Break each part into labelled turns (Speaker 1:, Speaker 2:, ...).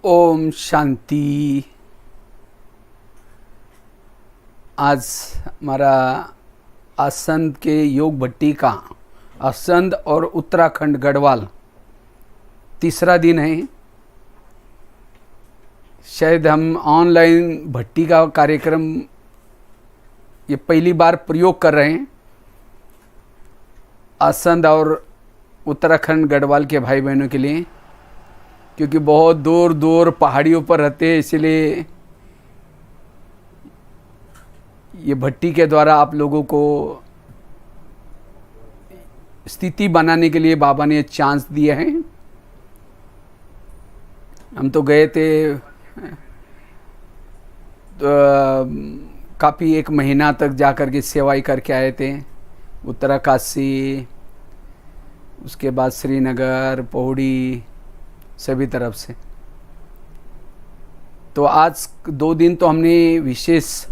Speaker 1: ओम शांति। आज हमारा असंध के योग भट्टी का असंध और उत्तराखंड गढ़वाल तीसरा दिन है। शायद हम ऑनलाइन भट्टी का कार्यक्रम ये पहली बार प्रयोग कर रहे हैं। असंध और उत्तराखंड गढ़वाल के भाई बहनों के लिए, क्योंकि बहुत दूर दूर पहाड़ियों पर रहते हैं, इसलिए ये भट्टी के द्वारा आप लोगों को स्थिति बनाने के लिए बाबा ने चांस दिए हैं। हम तो गए थे तो काफ़ी एक महीना तक जाकर के सेवाई करके आए थे। उत्तराकाशी, उसके बाद श्रीनगर, पौड़ी, सभी तरफ से। तो आज 2 दिन तो हमने विशेष,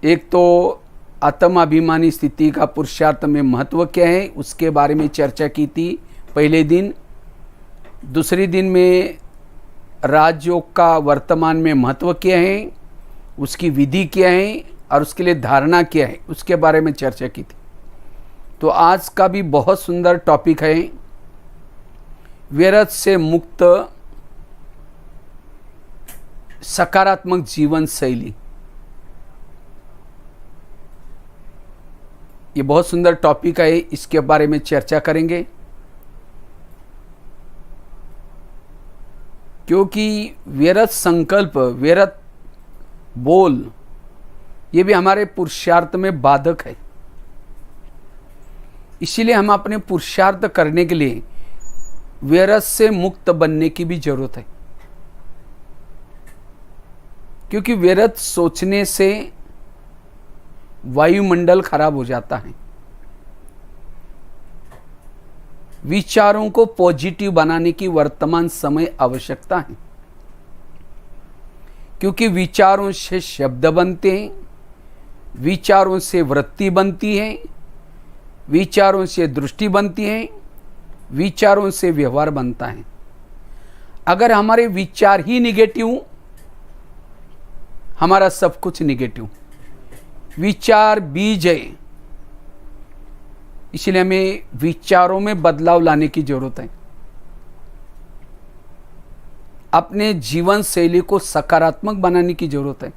Speaker 1: एक तो आत्माभिमानी स्थिति का पुरुषार्थ में महत्व क्या है उसके बारे में चर्चा की थी पहले दिन। दूसरे दिन में राजयोग का वर्तमान में महत्व क्या है, उसकी विधि क्या है और उसके लिए धारणा क्या है, उसके बारे में चर्चा की थी। तो आज का भी बहुत सुंदर टॉपिक है, व्यर्थ से मुक्त सकारात्मक जीवन शैली। ये बहुत सुंदर टॉपिक है, इसके बारे में चर्चा करेंगे। क्योंकि व्यर्थ संकल्प, व्यर्थ बोल, ये भी हमारे पुरुषार्थ में बाधक है। इसीलिए हम अपने पुरुषार्थ करने के लिए व्यर्थ से मुक्त बनने की भी जरूरत है। क्योंकि व्यर्थ सोचने से वायुमंडल खराब हो जाता है। विचारों को पॉजिटिव बनाने की वर्तमान समय आवश्यकता है। क्योंकि विचारों से शब्द बनते हैं, विचारों से वृत्ति बनती है, विचारों से दृष्टि बनती है, विचारों से व्यवहार बनता है। अगर हमारे विचार ही निगेटिव, हमारा सब कुछ निगेटिव। विचार बीज है, इसलिए हमें विचारों में बदलाव लाने की जरूरत है। अपने जीवन शैली को सकारात्मक बनाने की जरूरत है।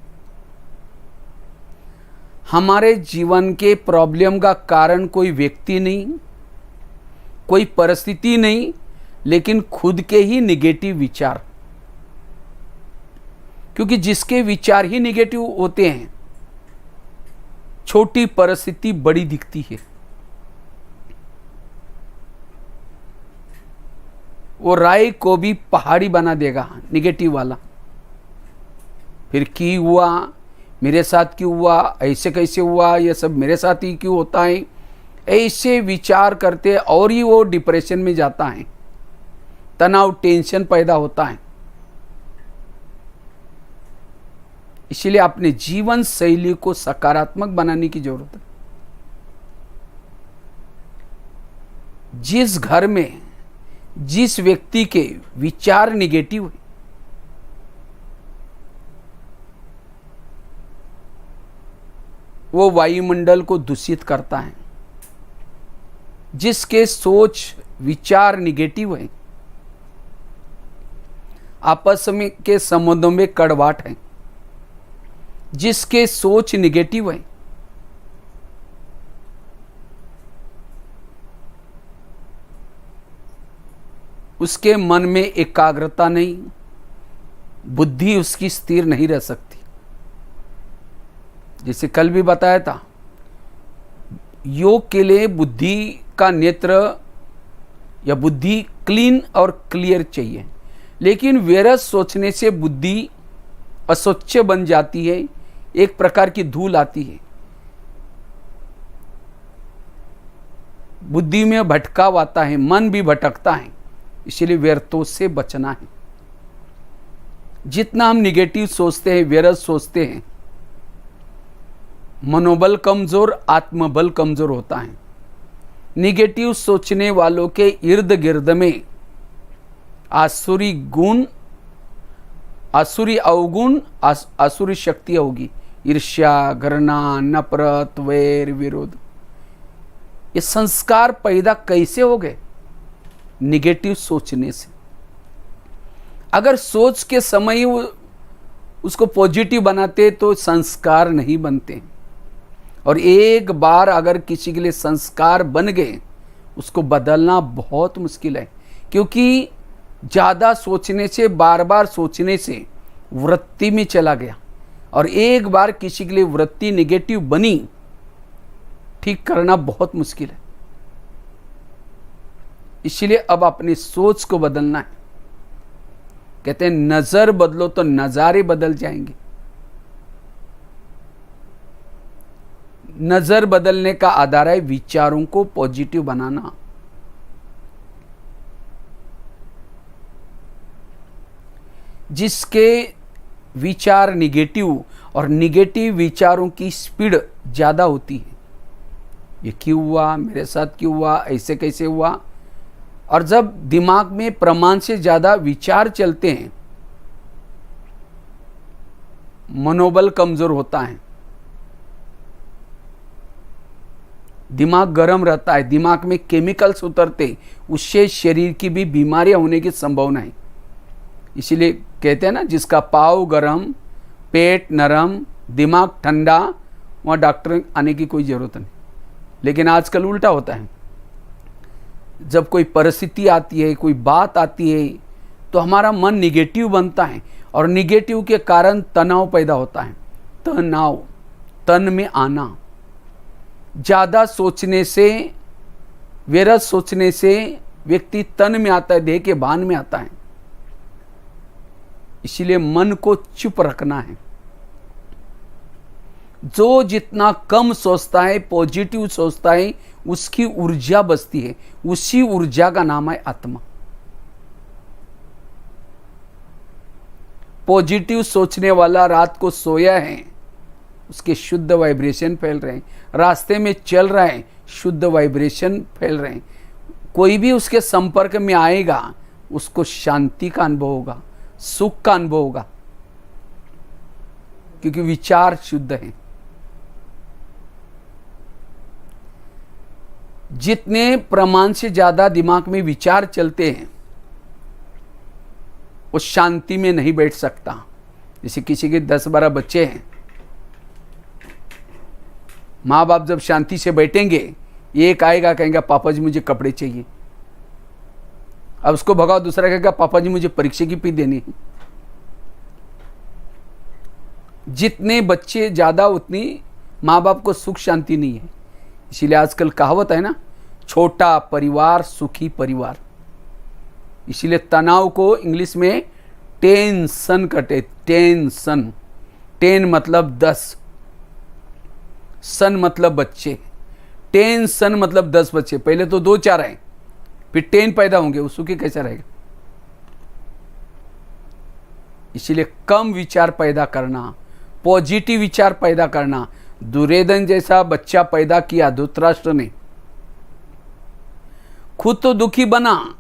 Speaker 1: हमारे जीवन के प्रॉब्लम का कारण कोई व्यक्ति नहीं, कोई परिस्थिति नहीं, लेकिन खुद के ही निगेटिव विचार। क्योंकि जिसके विचार ही निगेटिव होते हैं, छोटी परिस्थिति बड़ी दिखती है। वो राय को भी पहाड़ी बना देगा, निगेटिव वाला। फिर क्यों हुआ, मेरे साथ क्यों हुआ, ऐसे कैसे हुआ, ये सब मेरे साथ ही क्यों होता है, ऐसे विचार करते और ही वो डिप्रेशन में जाता है। तनाव, टेंशन पैदा होता है। इसलिए अपने जीवन शैली को सकारात्मक बनाने की जरूरत है। जिस घर में जिस व्यक्ति के विचार निगेटिव है, वो वायुमंडल को दूषित करता है। जिसके सोच विचार निगेटिव है, आपस में के संबंधों में कड़वाहट है। जिसके सोच निगेटिव है, उसके मन में एकाग्रता नहीं, बुद्धि उसकी स्थिर नहीं रह सकती। जैसे कल भी बताया था, योग के लिए बुद्धि का नेत्र या बुद्धि क्लीन और क्लियर चाहिए। लेकिन व्यर्थ सोचने से बुद्धि अस्वच्छ बन जाती है, एक प्रकार की धूल आती है। बुद्धि में भटकाव आता है, मन भी भटकता है। इसलिए व्यर्थों से बचना है। जितना हम निगेटिव सोचते हैं, व्यर्थ सोचते हैं, मनोबल कमजोर, आत्मबल कमजोर होता है। निगेटिव सोचने वालों के इर्द गिर्द में आसुरी गुण, आसुरी अवगुण, आसुरी शक्ति होगी। ईर्ष्या, घृणा, नफरत, वैर, विरोध, ये संस्कार पैदा कैसे हो गए? निगेटिव सोचने से। अगर सोच के समय उसको पॉजिटिव बनाते तो संस्कार नहीं बनते। और एक बार अगर किसी के लिए संस्कार बन गए, उसको बदलना बहुत मुश्किल है। क्योंकि ज़्यादा सोचने से, बार बार सोचने से वृत्ति में चला गया, और एक बार किसी के लिए वृत्ति निगेटिव बनी, ठीक करना बहुत मुश्किल है। इसलिए अब अपनी सोच को बदलना है। कहते हैं नजर बदलो तो नजारे बदल जाएंगे। नजर बदलने का आधार है विचारों को पॉजिटिव बनाना। जिसके विचार निगेटिव, और निगेटिव विचारों की स्पीड ज़्यादा होती है। ये क्यों हुआ, मेरे साथ क्यों हुआ, ऐसे कैसे हुआ। और जब दिमाग में प्रमाण से ज़्यादा विचार चलते हैं, मनोबल कमज़ोर होता है, दिमाग गर्म रहता है, दिमाग में केमिकल्स उतरते, उससे शरीर की भी बीमारियां होने की संभावना है। इसीलिए कहते हैं ना, जिसका पाँव गरम, पेट नरम, दिमाग ठंडा, वहाँ डॉक्टर आने की कोई ज़रूरत नहीं। लेकिन आजकल उल्टा होता है। जब कोई परिस्थिति आती है, कोई बात आती है, तो हमारा मन निगेटिव बनता है, और निगेटिव के कारण तनाव पैदा होता है। तनाव, तन में आना, ज़्यादा सोचने से, व्यर्थ सोचने से व्यक्ति तन में आता है, देह के भान में आता है। इसीलिए मन को चुप रखना है। जो जितना कम सोचता है, पॉजिटिव सोचता है, उसकी ऊर्जा बचती है। उसी ऊर्जा का नाम है आत्मा। पॉजिटिव सोचने वाला रात को सोया है, उसके शुद्ध वाइब्रेशन फैल रहे हैं। रास्ते में चल रहा है, शुद्ध वाइब्रेशन फैल रहे हैं। कोई भी उसके संपर्क में आएगा, उसको शांति का अनुभव होगा, सुख का अनुभव होगा, क्योंकि विचार शुद्ध हैं। जितने प्रमाण से ज्यादा दिमाग में विचार चलते हैं, वो शांति में नहीं बैठ सकता। जैसे किसी के 10-12 बच्चे हैं, माँ बाप जब शांति से बैठेंगे, एक आएगा कहेगा पापा जी मुझे कपड़े चाहिए, अब उसको भगाओ, दूसरा कहेगा पापा जी मुझे परीक्षा की फी देनी है। जितने बच्चे ज्यादा, उतनी माँ बाप को सुख शांति नहीं है। इसीलिए आजकल कहावत है ना, छोटा परिवार सुखी परिवार। इसीलिए तनाव को इंग्लिश में टेंशन कहते। टेंशन, टेन मतलब 10, सन मतलब बच्चे। टेंशन मतलब 10 बच्चे। पहले तो 2-4 आए, फिर 10 पैदा होंगे, वो सुखी कैसा रहेगा? इसीलिए कम विचार पैदा करना, पॉजिटिव विचार पैदा करना। दुर्योधन जैसा बच्चा पैदा किया धृतराष्ट्र ने, खुद तो दुखी बना,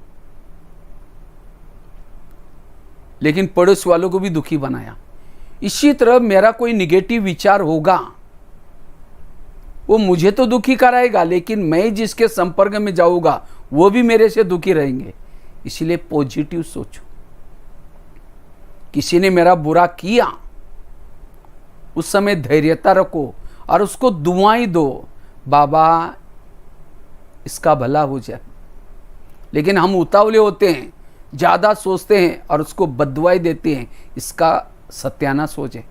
Speaker 1: लेकिन पड़ोस वालों को भी दुखी बनाया। इसी तरह मेरा कोई निगेटिव विचार होगा, वो मुझे तो दुखी कराएगा, लेकिन मैं जिसके संपर्क में जाऊंगा वो भी मेरे से दुखी रहेंगे। इसीलिए पॉजिटिव सोचो। किसी ने मेरा बुरा किया, उस समय धैर्यता रखो और उसको दुआएं दो, बाबा इसका भला हो जाए। लेकिन हम उतावले होते हैं, ज़्यादा सोचते हैं और उसको बददुआएं देते हैं, इसका सत्यानाश हो जाए।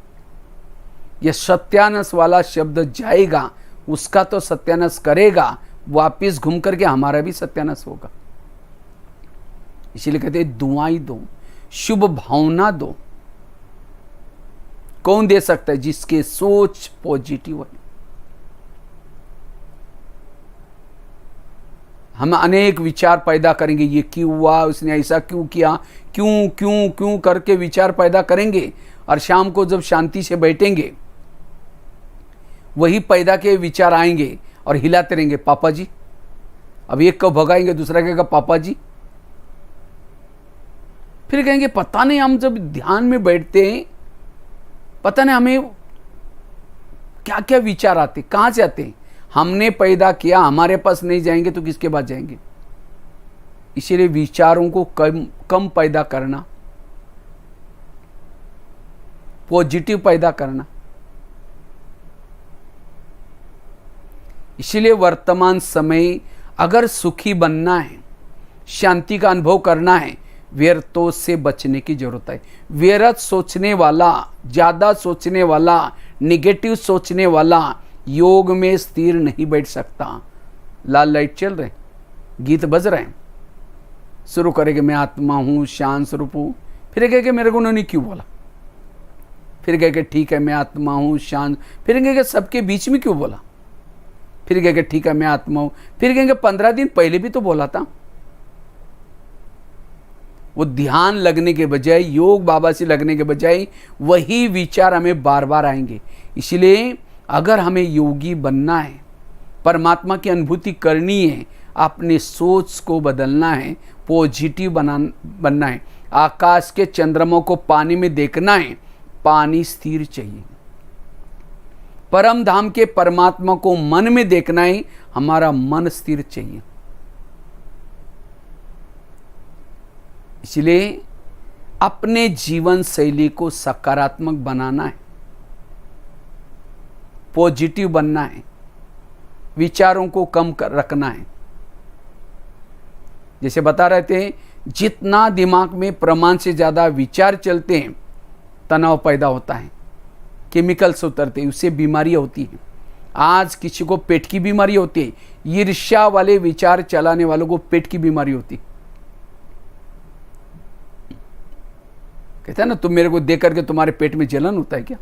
Speaker 1: यह सत्यानाश वाला शब्द जाएगा, उसका तो सत्यानाश करेगा, वापिस घूम करके हमारा भी सत्यानाश होगा। इसीलिए कहते हैं दुआएं दो, शुभ भावना दो। कौन दे सकता है? जिसके सोच पॉजिटिव है। हम अनेक विचार पैदा करेंगे, ये क्यों हुआ, उसने ऐसा क्यों किया, क्यों क्यों क्यों करके विचार पैदा करेंगे, और शाम को जब शांति से बैठेंगे, वही पैदा के विचार आएंगे और हिलाते रहेंगे, पापा जी। अब एक को भगाएंगे, दूसरा कहेगा पापा जी। फिर कहेंगे पता नहीं, हम जब ध्यान में बैठते हैं पता नहीं हमें क्या क्या विचार आते, कहां से आते हैं। हमने पैदा किया, हमारे पास नहीं जाएंगे तो किसके पास जाएंगे। इसीलिए विचारों को कम पैदा करना, पॉजिटिव पैदा करना। इसीलिए वर्तमान समय अगर सुखी बनना है, शांति का अनुभव करना है, व्यर्थों से बचने की जरूरत है। व्यर्थ सोचने वाला, ज्यादा सोचने वाला, निगेटिव सोचने वाला योग में स्थिर नहीं बैठ सकता। लाल लाइट चल रहे, गीत बज रहे हैं, शुरू करेंगे मैं आत्मा हूं, शांत स्वरूप हूं, फिर कहेंगे मेरे को उन्होंने क्यों बोला, फिर कहेंगे ठीक है मैं आत्मा हूं शांत, फिर कहेंगे सबके बीच में क्यों बोला, फिर कहेंगे ठीक है मैं आत्मा हूं, फिर कहेंगे 15 दिन पहले भी तो बोला था। वो ध्यान लगने के बजाय, योग बाबा से लगने के बजाय वही विचार हमें बार बार आएंगे। इसलिए अगर हमें योगी बनना है, परमात्मा की अनुभूति करनी है, अपने सोच को बदलना है, पॉजिटिव बनना है। आकाश के चंद्रमा को पानी में देखना है, पानी स्थिर चाहिए। परम धाम के परमात्मा को मन में देखना है, हमारा मन स्थिर चाहिए। इसलिए अपने जीवन शैली को सकारात्मक बनाना है, पॉजिटिव बनना है, विचारों को कम कर रखना है। जैसे बता रहे थे, जितना दिमाग में प्रमाण से ज़्यादा विचार चलते हैं, तनाव पैदा होता है, केमिकल्स उतरते हैं, उससे बीमारियां होती हैं। आज किसी को पेट की बीमारी होती है, ईर्ष्या वाले विचार चलाने वालों को पेट की बीमारी होती है। कहते हैं ना, तुम मेरे को देख करके तुम्हारे पेट में जलन होता है क्या।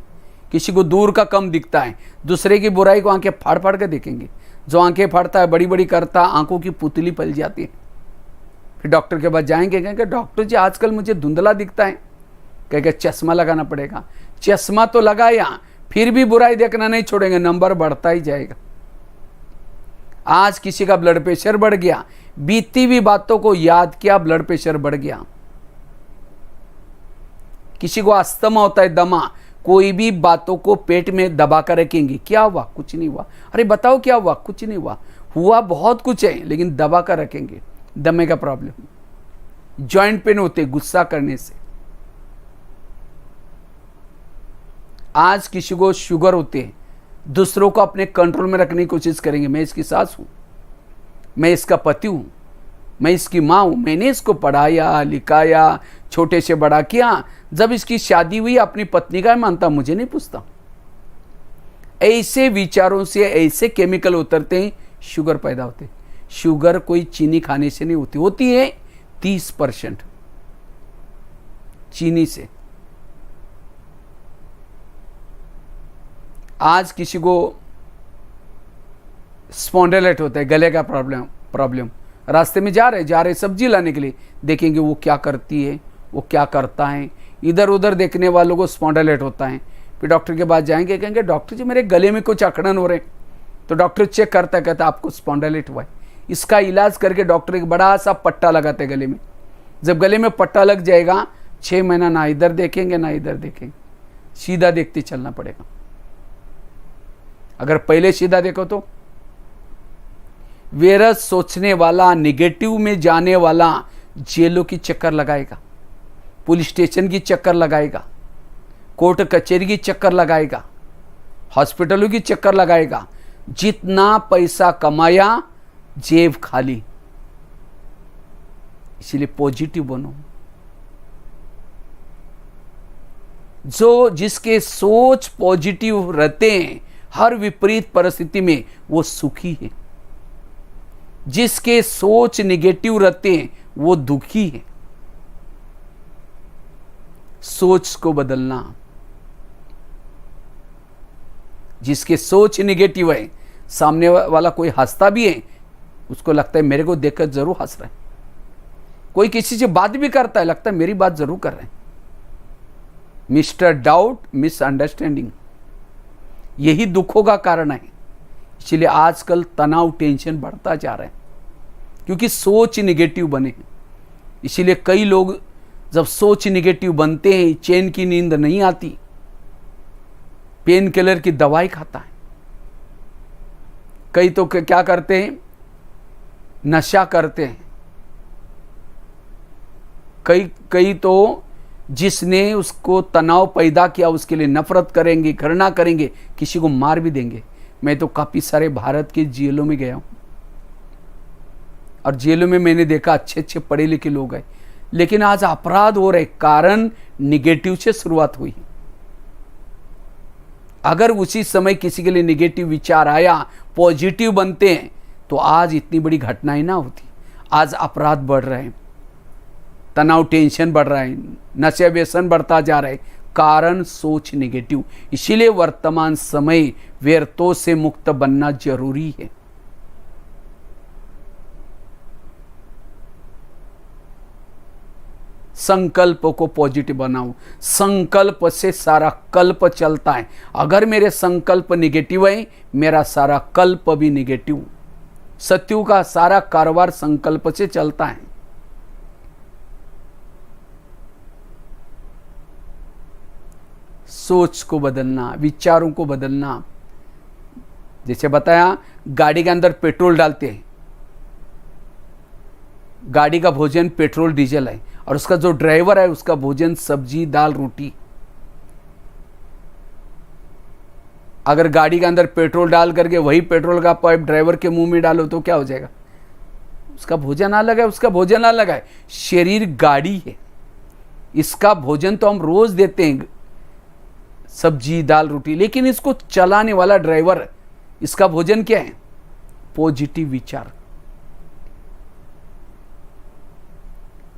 Speaker 1: किसी को दूर का कम दिखता है, दूसरे की बुराई को आंखें फाड़ फाड़ के देखेंगे। जो आंखें फाड़ता है, बड़ी बड़ी करता, आंखों की पुतली पल जाती है। फिर डॉक्टर के पास जाएंगे, कहेंगे डॉक्टर जी आजकल मुझे धुंधला दिखता है। कहेंगे चश्मा लगाना पड़ेगा। चश्मा तो लगाया, फिर भी बुराई देखना नहीं छोड़ेंगे, नंबर बढ़ता ही जाएगा। आज किसी का ब्लड प्रेशर बढ़ गया, बीती हुई बातों को याद किया, ब्लड प्रेशर बढ़ गया। किसी को अस्थमा होता है, दमा, कोई भी बातों को पेट में दबा कर रखेंगे, क्या हुआ, कुछ नहीं हुआ, अरे बताओ क्या हुआ, कुछ नहीं हुआ, हुआ बहुत कुछ है, लेकिन दबा कर रखेंगे, दमे का प्रॉब्लम। जॉइंट पेन होते गुस्सा करने से। आज किसी को शुगर होते हैं, दूसरों को अपने कंट्रोल में रखने की कोशिश करेंगे। मैं इसकी सास हूं, मैं इसका पति हूं, मैं इसकी माँ हूं, मैंने इसको पढ़ाया लिखाया, छोटे से बड़ा किया, जब इसकी शादी हुई अपनी पत्नी का मानता, मुझे नहीं पूछता। ऐसे विचारों से ऐसे केमिकल उतरते हैं, शुगर पैदा होते। शुगर कोई चीनी खाने से नहीं होती, होती है 30% चीनी से। आज किसी को स्पॉन्डिलाइट होता है, गले का प्रॉब्लम, रास्ते में जा रहे सब्जी लाने के लिए, देखेंगे वो क्या करती है, वो क्या करता है। इधर उधर देखने वालों को स्पॉन्डिलाइट होता है। फिर डॉक्टर के पास जाएंगे, कहेंगे डॉक्टर जी मेरे गले में कुछ अकड़न हो रहे। तो डॉक्टर चेक करता है, कहता आपको स्पॉन्डिलाइट हुआ है। इसका इलाज करके डॉक्टर एक बड़ा सा पट्टा लगाते गले में। जब गले में पट्टा लग जाएगा, 6 महीना ना इधर देखेंगे ना इधर देखेंगे, सीधा देखते चलना पड़ेगा। अगर पहले सीधा देखो तो व्यर्थ सोचने वाला, निगेटिव में जाने वाला जेलों की चक्कर लगाएगा, पुलिस स्टेशन की चक्कर लगाएगा, कोर्ट कचहरी की चक्कर लगाएगा, हॉस्पिटलों की चक्कर लगाएगा। जितना पैसा कमाया, जेब खाली। इसलिए पॉजिटिव बनो। जिसके सोच पॉजिटिव रहते हैं, हर विपरीत परिस्थिति में वो सुखी है। जिसके सोच निगेटिव रहते हैं, वो दुखी है। सोच को बदलना। जिसके सोच निगेटिव है, सामने वाला कोई हंसता भी है, उसको लगता है मेरे को देखकर जरूर हंस रहा है। कोई किसी से बात भी करता है, लगता है मेरी बात जरूर कर रहे हैं। मिस्टर डाउट, मिसअंडरस्टैंडिंग, यही दुखों का कारण है। इसलिए आजकल तनाव, टेंशन बढ़ता जा रहा है, क्योंकि सोच निगेटिव बने हैं। इसीलिए कई लोग जब सोच निगेटिव बनते हैं, चैन की नींद नहीं आती, पेन किलर की दवाई खाता है। कई तो क्या करते हैं, नशा करते हैं। कई तो जिसने उसको तनाव पैदा किया उसके लिए नफरत करेंगे, घृणा करेंगे, किसी को मार भी देंगे। मैं तो काफ़ी सारे भारत के जेलों में गया हूँ और जेलों में मैंने देखा अच्छे अच्छे पढ़े लिखे लोग हैं, लेकिन आज अपराध हो रहे, कारण निगेटिव से शुरुआत हुई। अगर उसी समय किसी के लिए निगेटिव विचार आया, पॉजिटिव बनते हैं, तो आज इतनी बड़ी घटनाएं ना होती। आज अपराध बढ़ रहे हैं, तनाव टेंशन बढ़ रहा है, नशे व्यसन बढ़ता जा रहा है, कारण सोच निगेटिव। इसीलिए वर्तमान समय व्यर्थों से मुक्त बनना जरूरी है। संकल्प को पॉजिटिव बनाओ। संकल्प से सारा कल्प चलता है। अगर मेरे संकल्प निगेटिव है, मेरा सारा कल्प भी निगेटिव। सत्यु का सारा कारोबार संकल्प से चलता है। सोच को बदलना, विचारों को बदलना। जैसे बताया, गाड़ी के अंदर पेट्रोल डालते हैं, गाड़ी का भोजन पेट्रोल डीजल है, और उसका जो ड्राइवर है उसका भोजन सब्जी दाल रोटी। अगर गाड़ी के अंदर पेट्रोल डाल करके वही पेट्रोल का पाइप ड्राइवर के मुंह में डालो तो क्या हो जाएगा? उसका भोजन अलग है, उसका भोजन अलग है। शरीर गाड़ी है, इसका भोजन तो हम रोज देते हैं, सब्जी दाल रोटी, लेकिन इसको चलाने वाला ड्राइवर, इसका भोजन क्या है? पॉजिटिव विचार।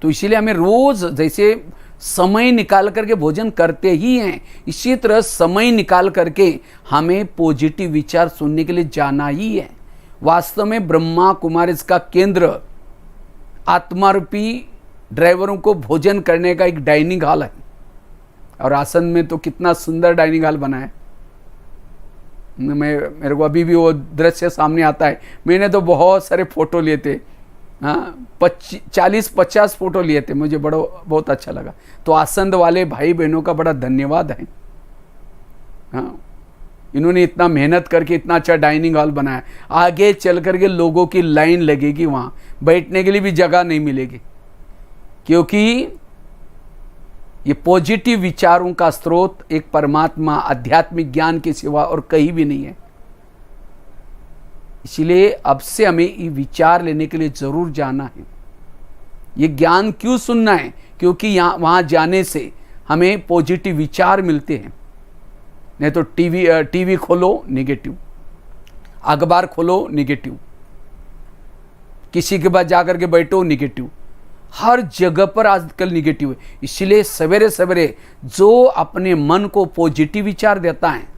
Speaker 1: तो इसीलिए हमें रोज जैसे समय निकाल करके भोजन करते ही हैं, इसी तरह समय निकाल करके हमें पॉजिटिव विचार सुनने के लिए जाना ही है। वास्तव में ब्रह्मा कुमारी इसका केंद्र आत्मारूपी ड्राइवरों को भोजन करने का एक डाइनिंग हॉल है। और आसन में तो कितना सुंदर डाइनिंग हॉल बना है। मेरे को अभी भी वो दृश्य सामने आता है। मैंने तो बहुत सारे फोटो लिए थे, हाँ 40-50 फोटो लिए थे, मुझे बहुत अच्छा लगा। तो आसंद वाले भाई बहनों का बड़ा धन्यवाद है। हाँ, इन्होंने इतना मेहनत करके इतना अच्छा डाइनिंग हॉल बनाया। आगे चल करके लोगों की लाइन लगेगी, वहाँ बैठने के लिए भी जगह नहीं मिलेगी, क्योंकि ये पॉजिटिव विचारों का स्रोत एक परमात्मा आध्यात्मिक ज्ञान के सिवा और कहीं भी नहीं है। इसलिए अब से हमें ये विचार लेने के लिए जरूर जाना है। ये ज्ञान क्यों सुनना है? क्योंकि वहां जाने से हमें पॉजिटिव विचार मिलते हैं। नहीं तो टीवी खोलो निगेटिव, अखबार खोलो निगेटिव, किसी के पास जाकर के बैठो निगेटिव, हर जगह पर आजकल निगेटिव है। इसलिए सवेरे सवेरे जो अपने मन को पॉजिटिव विचार देता है,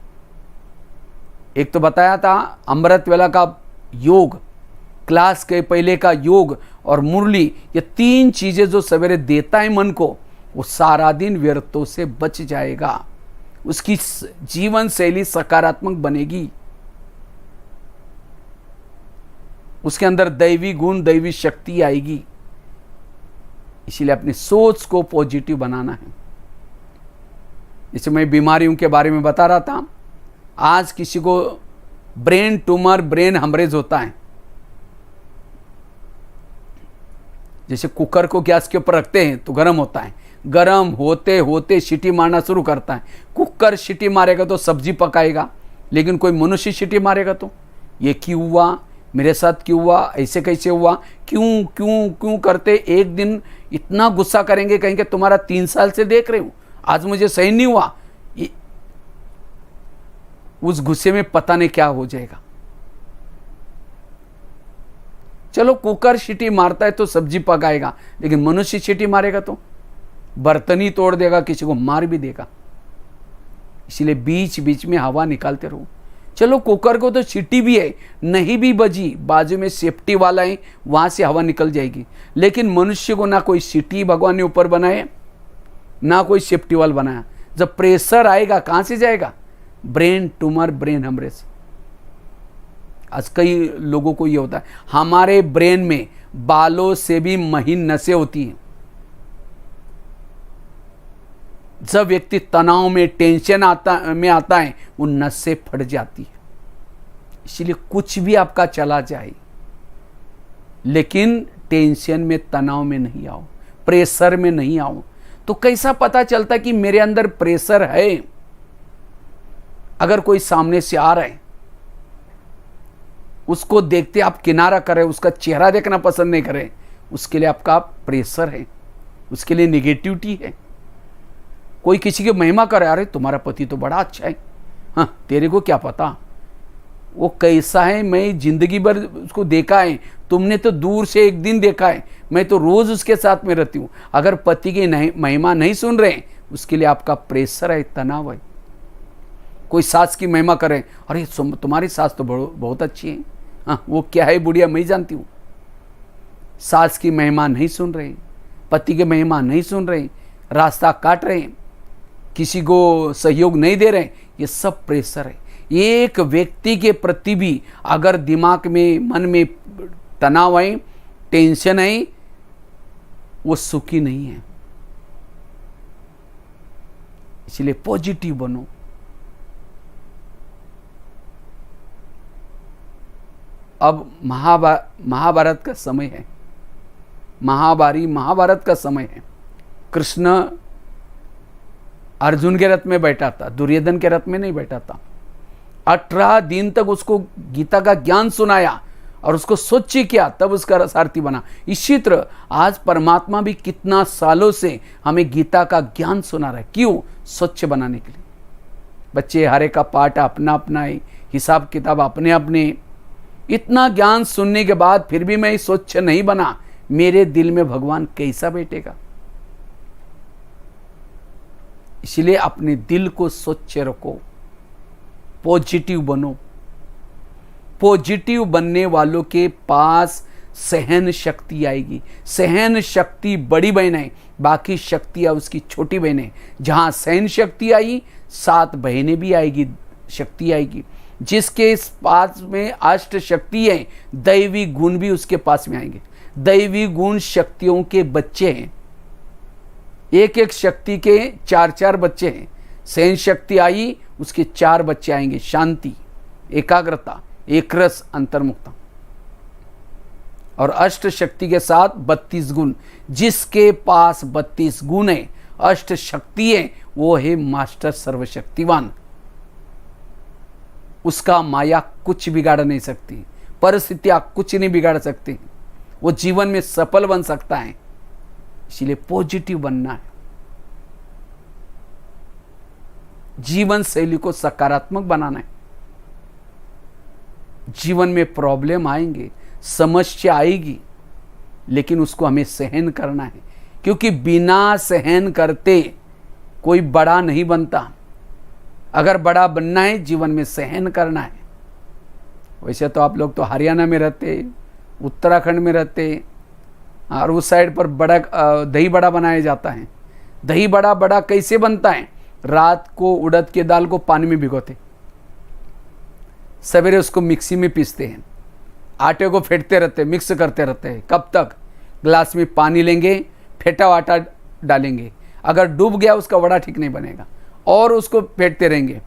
Speaker 1: एक तो बताया था अमृत वेला का योग, क्लास के पहले का योग और मुरली, ये 3 चीजें जो सवेरे देता है मन को, वो सारा दिन व्यर्थों से बच जाएगा। उसकी जीवन शैली सकारात्मक बनेगी, उसके अंदर दैवी गुण दैवी शक्ति आएगी। इसीलिए अपनी सोच को पॉजिटिव बनाना है। जैसे मैं बीमारियों के बारे में बता रहा था, आज किसी को ब्रेन ट्यूमर, ब्रेन हेमरेज होता है। जैसे कुकर को गैस के ऊपर रखते हैं तो गर्म होता है, गर्म होते होते सीटी मारना शुरू करता है। कुकर सीटी मारेगा तो सब्जी पकाएगा, लेकिन कोई मनुष्य सीटी मारेगा तो ये क्यों हुआ, मेरे साथ क्यों हुआ, ऐसे कैसे हुआ, क्यों क्यों क्यों करते एक दिन इतना गुस्सा करेंगे, कहेंगे तुम्हारा 3 साल से देख रहे हूं, आज मुझे सही नहीं हुआ। उस गुस्से में पता नहीं क्या हो जाएगा। चलो कुकर सीटी मारता है तो सब्जी पकाएगा, लेकिन मनुष्य सीटी मारेगा तो बर्तन ही तोड़ देगा, किसी को मार भी देगा। इसलिए बीच बीच में हवा निकालते रहो। चलो कुकर को तो सीटी भी है, नहीं भी बजी, बाजू में सेफ्टी वाला है, वहां से हवा निकल जाएगी। लेकिन मनुष्य को ना कोई सीटी भगवान ने ऊपर बनाए, ना कोई सेफ्टी वाल बनाया। जब प्रेशर आएगा कहां से जाएगा? Brain tumour, brain haemorrhage. आज कई लोगों को ये होता है। हमारे ब्रेन में बालों से भी महीन नसें होती हैं। जब व्यक्ति तनाव में, टेंशन आता है, वो नसें फट जाती है। इसलिए कुछ भी आपका चला जाए, लेकिन टेंशन में, तनाव में नहीं आओ, प्रेशर में नहीं आओ। तो कैसा पता चलता कि मेरे अंदर प्रेशर है? अगर कोई सामने से आ रहा है, उसको देखते आप किनारा करें, उसका चेहरा देखना पसंद नहीं करें, उसके लिए आपका प्रेशर है, उसके लिए निगेटिविटी है। कोई किसी की महिमा करे, अरे तुम्हारा पति तो बड़ा अच्छा है, हाँ तेरे को क्या पता वो कैसा है, मैं जिंदगी भर उसको देखा है, तुमने तो दूर से एक दिन देखा है, मैं तो रोज उसके साथ में रहती हूँ। अगर पति की महिमा नहीं सुन रहे, उसके लिए आपका प्रेशर है, तनाव है। कोई सास की महिमा करे, अरे तुम्हारी सास तो बहुत अच्छी है, हाँ वो क्या है बुढ़िया मैं जानती हूँ। सास की महिमा नहीं सुन रहे, पति की महिमा नहीं सुन रहे, रास्ता काट रहे, किसी को सहयोग नहीं दे रहे, ये सब प्रेशर है। एक व्यक्ति के प्रति भी अगर दिमाग में, मन में तनाव है, टेंशन है, वो सुखी नहीं है। इसलिए पॉजिटिव बनो। अब महाभारत का समय है, महाभारत का समय है। कृष्ण अर्जुन के रथ में बैठा था, दुर्योधन के रथ में नहीं बैठा था। 18 दिन तक उसको गीता का ज्ञान सुनाया और उसको स्वच्छ किया, तब उसका सारथी बना। इसी तरह आज परमात्मा भी कितना सालों से हमें गीता का ज्ञान सुना रहा है। क्यों? स्वच्छ बनाने के लिए। बच्चे हरे का पाठ अपना अपना है, हिसाब किताब अपने अपने। इतना ज्ञान सुनने के बाद फिर भी मैं स्वच्छ नहीं बना, मेरे दिल में भगवान कैसा बैठेगा? इसलिए अपने दिल को स्वच्छ रखो, पॉजिटिव बनो। पॉजिटिव बनने वालों के पास सहन शक्ति आएगी। सहन शक्ति बड़ी बहन है, बाकी शक्तियां उसकी छोटी बहन है। जहां सहन शक्ति आई, 7 बहनें भी आएगी, शक्ति आएगी। जिसके पास में अष्ट शक्ति है, दैवी गुण भी उसके पास में आएंगे। दैवी गुण शक्तियों के बच्चे हैं, एक एक शक्ति के 4-4 बच्चे हैं। सहन शक्ति आई, उसके 4 बच्चे आएंगे, शांति, एकाग्रता, एकरस, अंतर्मुक्ता। और अष्ट शक्ति के साथ 32 गुण। जिसके पास 32 गुण है, अष्ट शक्ति है, वो है मास्टर सर्वशक्तिवान। उसका माया कुछ बिगाड़ नहीं सकती, परिस्थितियां कुछ नहीं बिगाड़ सकती, वो जीवन में सफल बन सकता है। इसलिए पॉजिटिव बनना है। जीवन शैली को सकारात्मक बनाना है। जीवन में प्रॉब्लम आएंगे, समस्या आएगी, लेकिन उसको हमें सहन करना है। क्योंकि बिना सहन करते कोई बड़ा नहीं बनता। अगर बड़ा बनना है, जीवन में सहन करना है। वैसे तो आप लोग तो हरियाणा में रहते, उत्तराखंड में रहते, और उस साइड पर बड़ा दही बड़ा बनाया जाता है। दही बड़ा कैसे बनता है? रात को उड़द के दाल को पानी में भिगोते, सवेरे उसको मिक्सी में पीसते हैं, आटे को फेंटते रहते, मिक्स करते रहते हैं। कब तक? ग्लास में पानी लेंगे, फेंटा हुआ आटा डालेंगे। अगर डूब गया, उसका वड़ा ठीक नहीं बनेगा, और उसको फेंटते रहेंगे।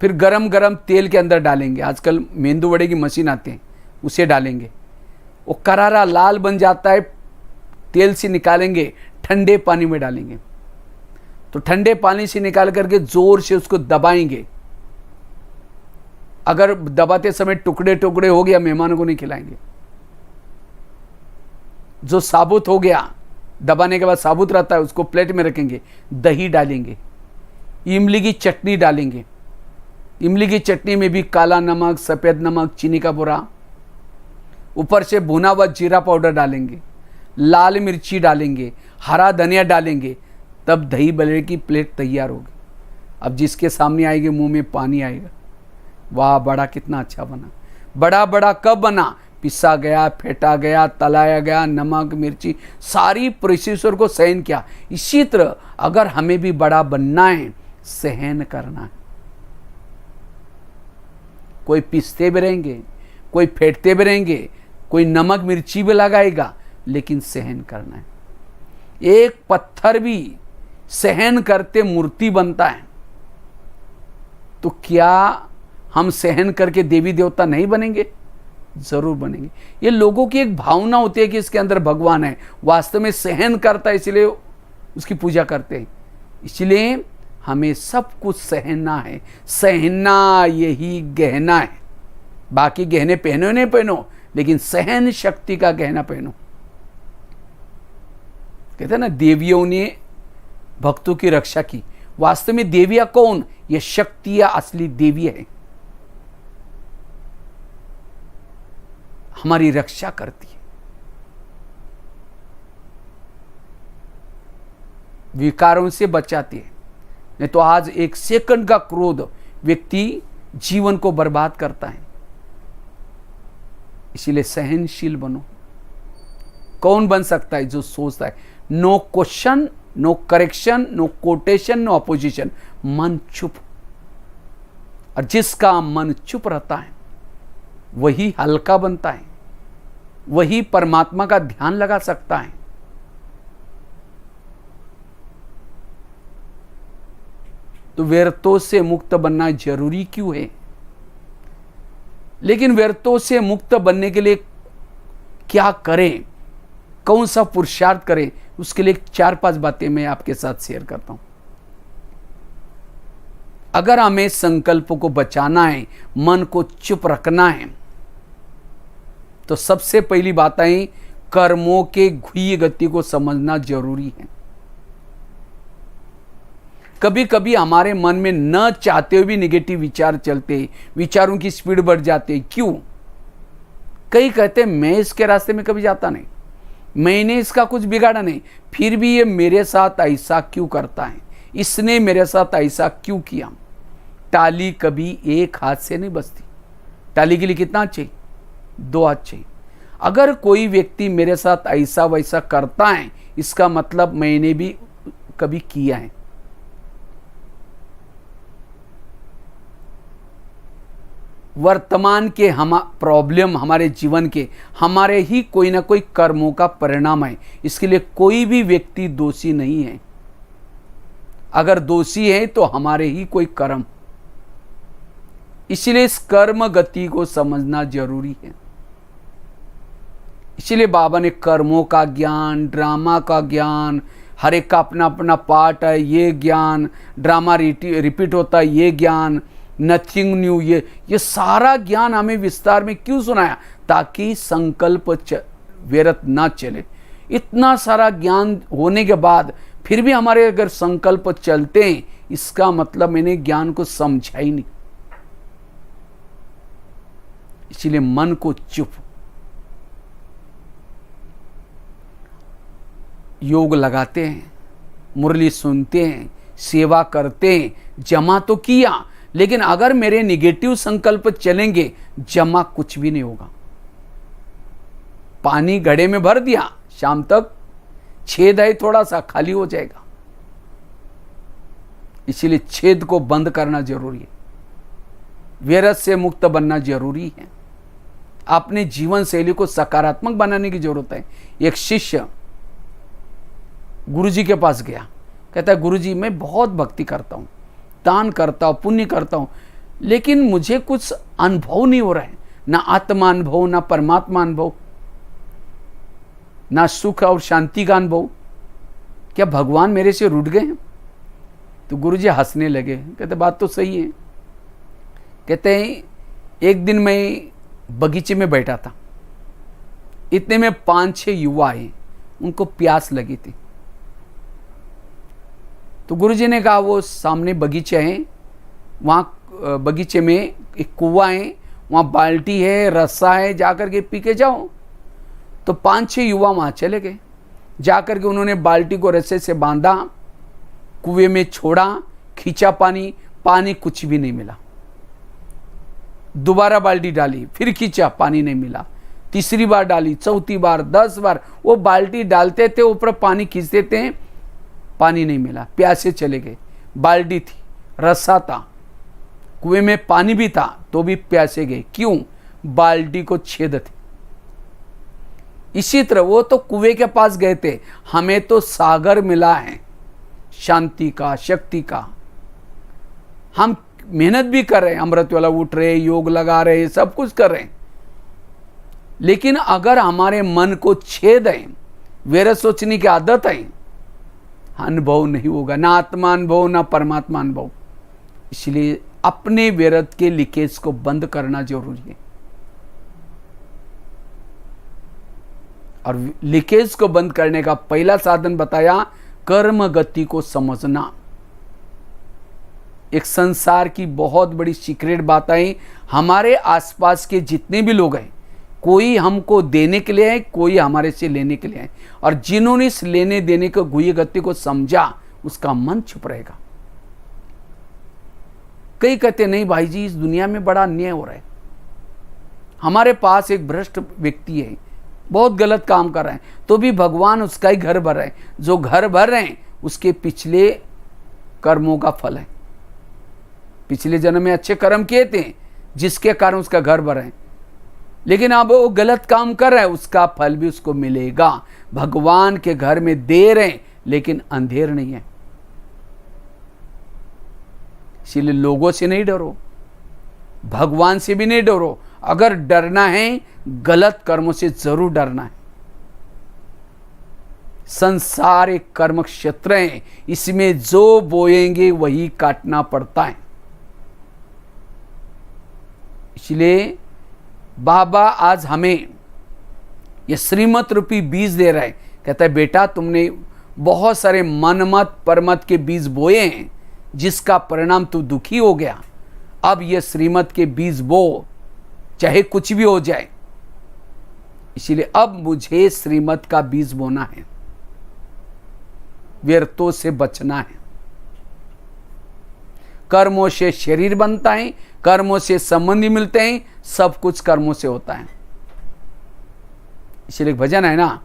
Speaker 1: फिर गरम गरम तेल के अंदर डालेंगे। आजकल मेंदू वड़े की मशीन आते हैं, उसे डालेंगे। वो करारा लाल बन जाता है, तेल से निकालेंगे, ठंडे पानी में डालेंगे। तो ठंडे पानी से निकाल करके जोर से उसको दबाएंगे। अगर दबाते समय टुकड़े टुकड़े हो गया, मेहमानों को नहीं खिलाएंगे। जो साबुत हो गया, दबाने के बाद साबुत रहता है, उसको प्लेट में रखेंगे। दही डालेंगे, इमली की चटनी डालेंगे। इमली की चटनी में भी काला नमक, सफ़ेद नमक, चीनी का बुरा, ऊपर से भुना हुआ जीरा पाउडर डालेंगे, लाल मिर्ची डालेंगे, हरा धनिया डालेंगे। तब दही बड़े की प्लेट तैयार होगी। अब जिसके सामने आएगी, मुंह में पानी आएगा। वाह, बड़ा कितना अच्छा बना। बड़ा कब बना? पिसा गया, फेंटा गया, तलाया गया, नमक मिर्ची सारी प्रोसेसर को सहन किया। इसी तरह अगर हमें भी बड़ा बनना है, सहन करना है। कोई पिसते भी रहेंगे, कोई फेंटते भी रहेंगे, कोई नमक मिर्ची भी लगाएगा, लेकिन सहन करना है। एक पत्थर भी सहन करते मूर्ति बनता है, तो क्या हम सहन करके देवी देवता नहीं बनेंगे? जरूर बनेंगे। ये लोगों की एक भावना होती है कि इसके अंदर भगवान है, वास्तव में सहन करता है, इसलिए उसकी पूजा करते हैं। इसलिए हमें सब कुछ सहना है। सहना यही गहना है। बाकी गहने पहनो नहीं पहनो, लेकिन सहन शक्ति का गहना पहनो। कहते हैं ना, देवियों ने भक्तों की रक्षा की। वास्तव में देवियां कौन? ये शक्तियां असली देवी है, हमारी रक्षा करती है। विकारों से बचाती है। नहीं तो आज एक सेकंड का क्रोध व्यक्ति जीवन को बर्बाद करता है। इसीलिए सहनशील बनो। कौन बन सकता है? जो सोचता है। No question, no correction, no quotation, no opposition. मन चुप। और जिसका मन चुप रहता है वही हल्का बनता है, वही परमात्मा का ध्यान लगा सकता है। तो व्यर्थों से मुक्त बनना जरूरी क्यों है? लेकिन व्यर्थों से मुक्त बनने के लिए क्या करें, कौन सा पुरुषार्थ करें, उसके लिए 4-5 बातें मैं आपके साथ शेयर करता हूं। अगर हमें संकल्पों को बचाना है, मन को चुप रखना है, तो सबसे पहली बात है कर्मों के घुई गति को समझना जरूरी है। कभी कभी हमारे मन में न चाहते हुए भी निगेटिव विचार चलते, विचारों की स्पीड बढ़ जाती। क्यों? कई कहते हैं मैं इसके रास्ते में कभी जाता नहीं, मैंने इसका कुछ बिगाड़ा नहीं, फिर भी ये मेरे साथ ऐसा क्यों करता है, इसने मेरे साथ ऐसा क्यों किया। टाली कभी एक हाथ से नहीं बजती। टाली के लिए कितना हाथ चाहिए? 2 हाथ चाहिए। अगर कोई व्यक्ति मेरे साथ ऐसा वैसा करता है, इसका मतलब मैंने भी कभी किया है। वर्तमान के हम प्रॉब्लम, हमारे जीवन के हमारे ही कोई ना कोई कर्मों का परिणाम है। इसके लिए कोई भी व्यक्ति दोषी नहीं है। अगर दोषी है तो हमारे ही कोई कर्म। इसलिए इस कर्म गति को समझना जरूरी है। इसलिए बाबा ने कर्मों का ज्ञान, ड्रामा का ज्ञान, हर एक का अपना अपना पार्ट है, ये ज्ञान, ड्रामा रिपीट होता है, ये ज्ञान, नथिंग न्यू, ये सारा ज्ञान हमें विस्तार में क्यों सुनाया? ताकि संकल्प व्यर्थ ना चले। इतना सारा ज्ञान होने के बाद फिर भी हमारे अगर संकल्प चलते हैं, इसका मतलब मैंने ज्ञान को समझा ही नहीं। इसलिए मन को चुप, योग लगाते हैं, मुरली सुनते हैं, सेवा करते हैं, जमा तो किया, लेकिन अगर मेरे निगेटिव संकल्प चलेंगे, जमा कुछ भी नहीं होगा। पानी घड़े में भर दिया, शाम तक छेद है, थोड़ा सा खाली हो जाएगा। इसलिए छेद को बंद करना जरूरी है। व्यर्थ से मुक्त बनना जरूरी है। अपने जीवन शैली को सकारात्मक बनाने की जरूरत है। एक शिष्य गुरुजी के पास गया, कहता है गुरुजी मैं बहुत भक्ति करता हूं, दान करता हूं, पुण्य करता हूं, लेकिन मुझे कुछ अनुभव नहीं हो रहा है, ना आत्मा अनुभव, ना परमात्मा अनुभव, ना सुख और शांति का अनुभव। क्या भगवान मेरे से रूठ गए हैं? तो गुरुजी हंसने लगे, कहते बात तो सही है। कहते हैं एक दिन मैं बगीचे में बैठा था, इतने में 5-6 युवा आए, उनको प्यास लगी थी। तो गुरुजी ने कहा वो सामने बगीचा है, वहाँ बगीचे में एक कुआं है, वहाँ बाल्टी है, रस्सा है, जाकर के पी के जाओ। तो 5-6 युवा वहाँ चले गए। जाकर के उन्होंने बाल्टी को रस्से से बांधा, कुएं में छोड़ा, खींचा पानी, पानी कुछ भी नहीं मिला। दोबारा बाल्टी डाली, फिर खींचा, पानी नहीं मिला। तीसरी बार डाली, चौथी बार, 10 बार वो बाल्टी डालते थे, ऊपर पानी खींचते थे, पानी नहीं मिला। प्यासे चले गए। बाल्टी थी, रस्सा था, कुएं में पानी भी था, तो भी प्यासे गए। क्यों? बाल्टी को छेद थी। इसी तरह वो तो कुएं के पास गए थे, हमें तो सागर मिला है, शांति का, शक्ति का। हम मेहनत भी कर रहे हैं, अमृत वाला उठ रहे, योग लगा रहे, सब कुछ कर रहे हैं, लेकिन अगर हमारे मन को छेद है, व्यर्थ सोचने की आदत है, अनुभव नहीं होगा, ना आत्मा अनुभव ना परमात्मा अनुभव। इसलिए अपने व्यर्थ के लीकेज को बंद करना जरूरी है। और लीकेज को बंद करने का पहला साधन बताया, कर्म गति को समझना। एक संसार की बहुत बड़ी सीक्रेट बात है, हमारे आसपास के जितने भी लोग हैं, कोई हमको देने के लिए है, कोई हमारे से लेने के लिए है। और जिन्होंने इस लेने देने को गुह्य गति को समझा, उसका मन चुप रहेगा। कई कहते नहीं भाई जी, इस दुनिया में बड़ा अन्याय हो रहा है। हमारे पास एक भ्रष्ट व्यक्ति है, बहुत गलत काम कर रहे हैं, तो भी भगवान उसका ही घर भर रहे हैं। जो घर भर रहे हैं उसके पिछले कर्मों का फल है। पिछले जन्म में अच्छे कर्म किए थे, जिसके कारण उसका घर भर है, लेकिन अब वो गलत काम कर रहा है, उसका फल भी उसको मिलेगा। भगवान के घर में देर है, लेकिन अंधेर नहीं है। इसलिए लोगों से नहीं डरो, भगवान से भी नहीं डरो। अगर डरना है, गलत कर्मों से जरूर डरना है। संसार एक कर्म क्षेत्र है, इसमें जो बोएंगे वही काटना पड़ता है। इसलिए बाबा आज हमें ये श्रीमत रूपी बीज दे रहा है। कहता है बेटा, तुमने बहुत सारे मनमत परमत के बीज बोए हैं, जिसका परिणाम तू दुखी हो गया। अब ये श्रीमत के बीज बो, चाहे कुछ भी हो जाए। इसलिए अब मुझे श्रीमत का बीज बोना है, व्यर्थों से बचना है। कर्मों से शरीर बनता है, कर्मों से संबंधी मिलते हैं, सब कुछ कर्मों से होता है। इसलिए एक भजन है ना,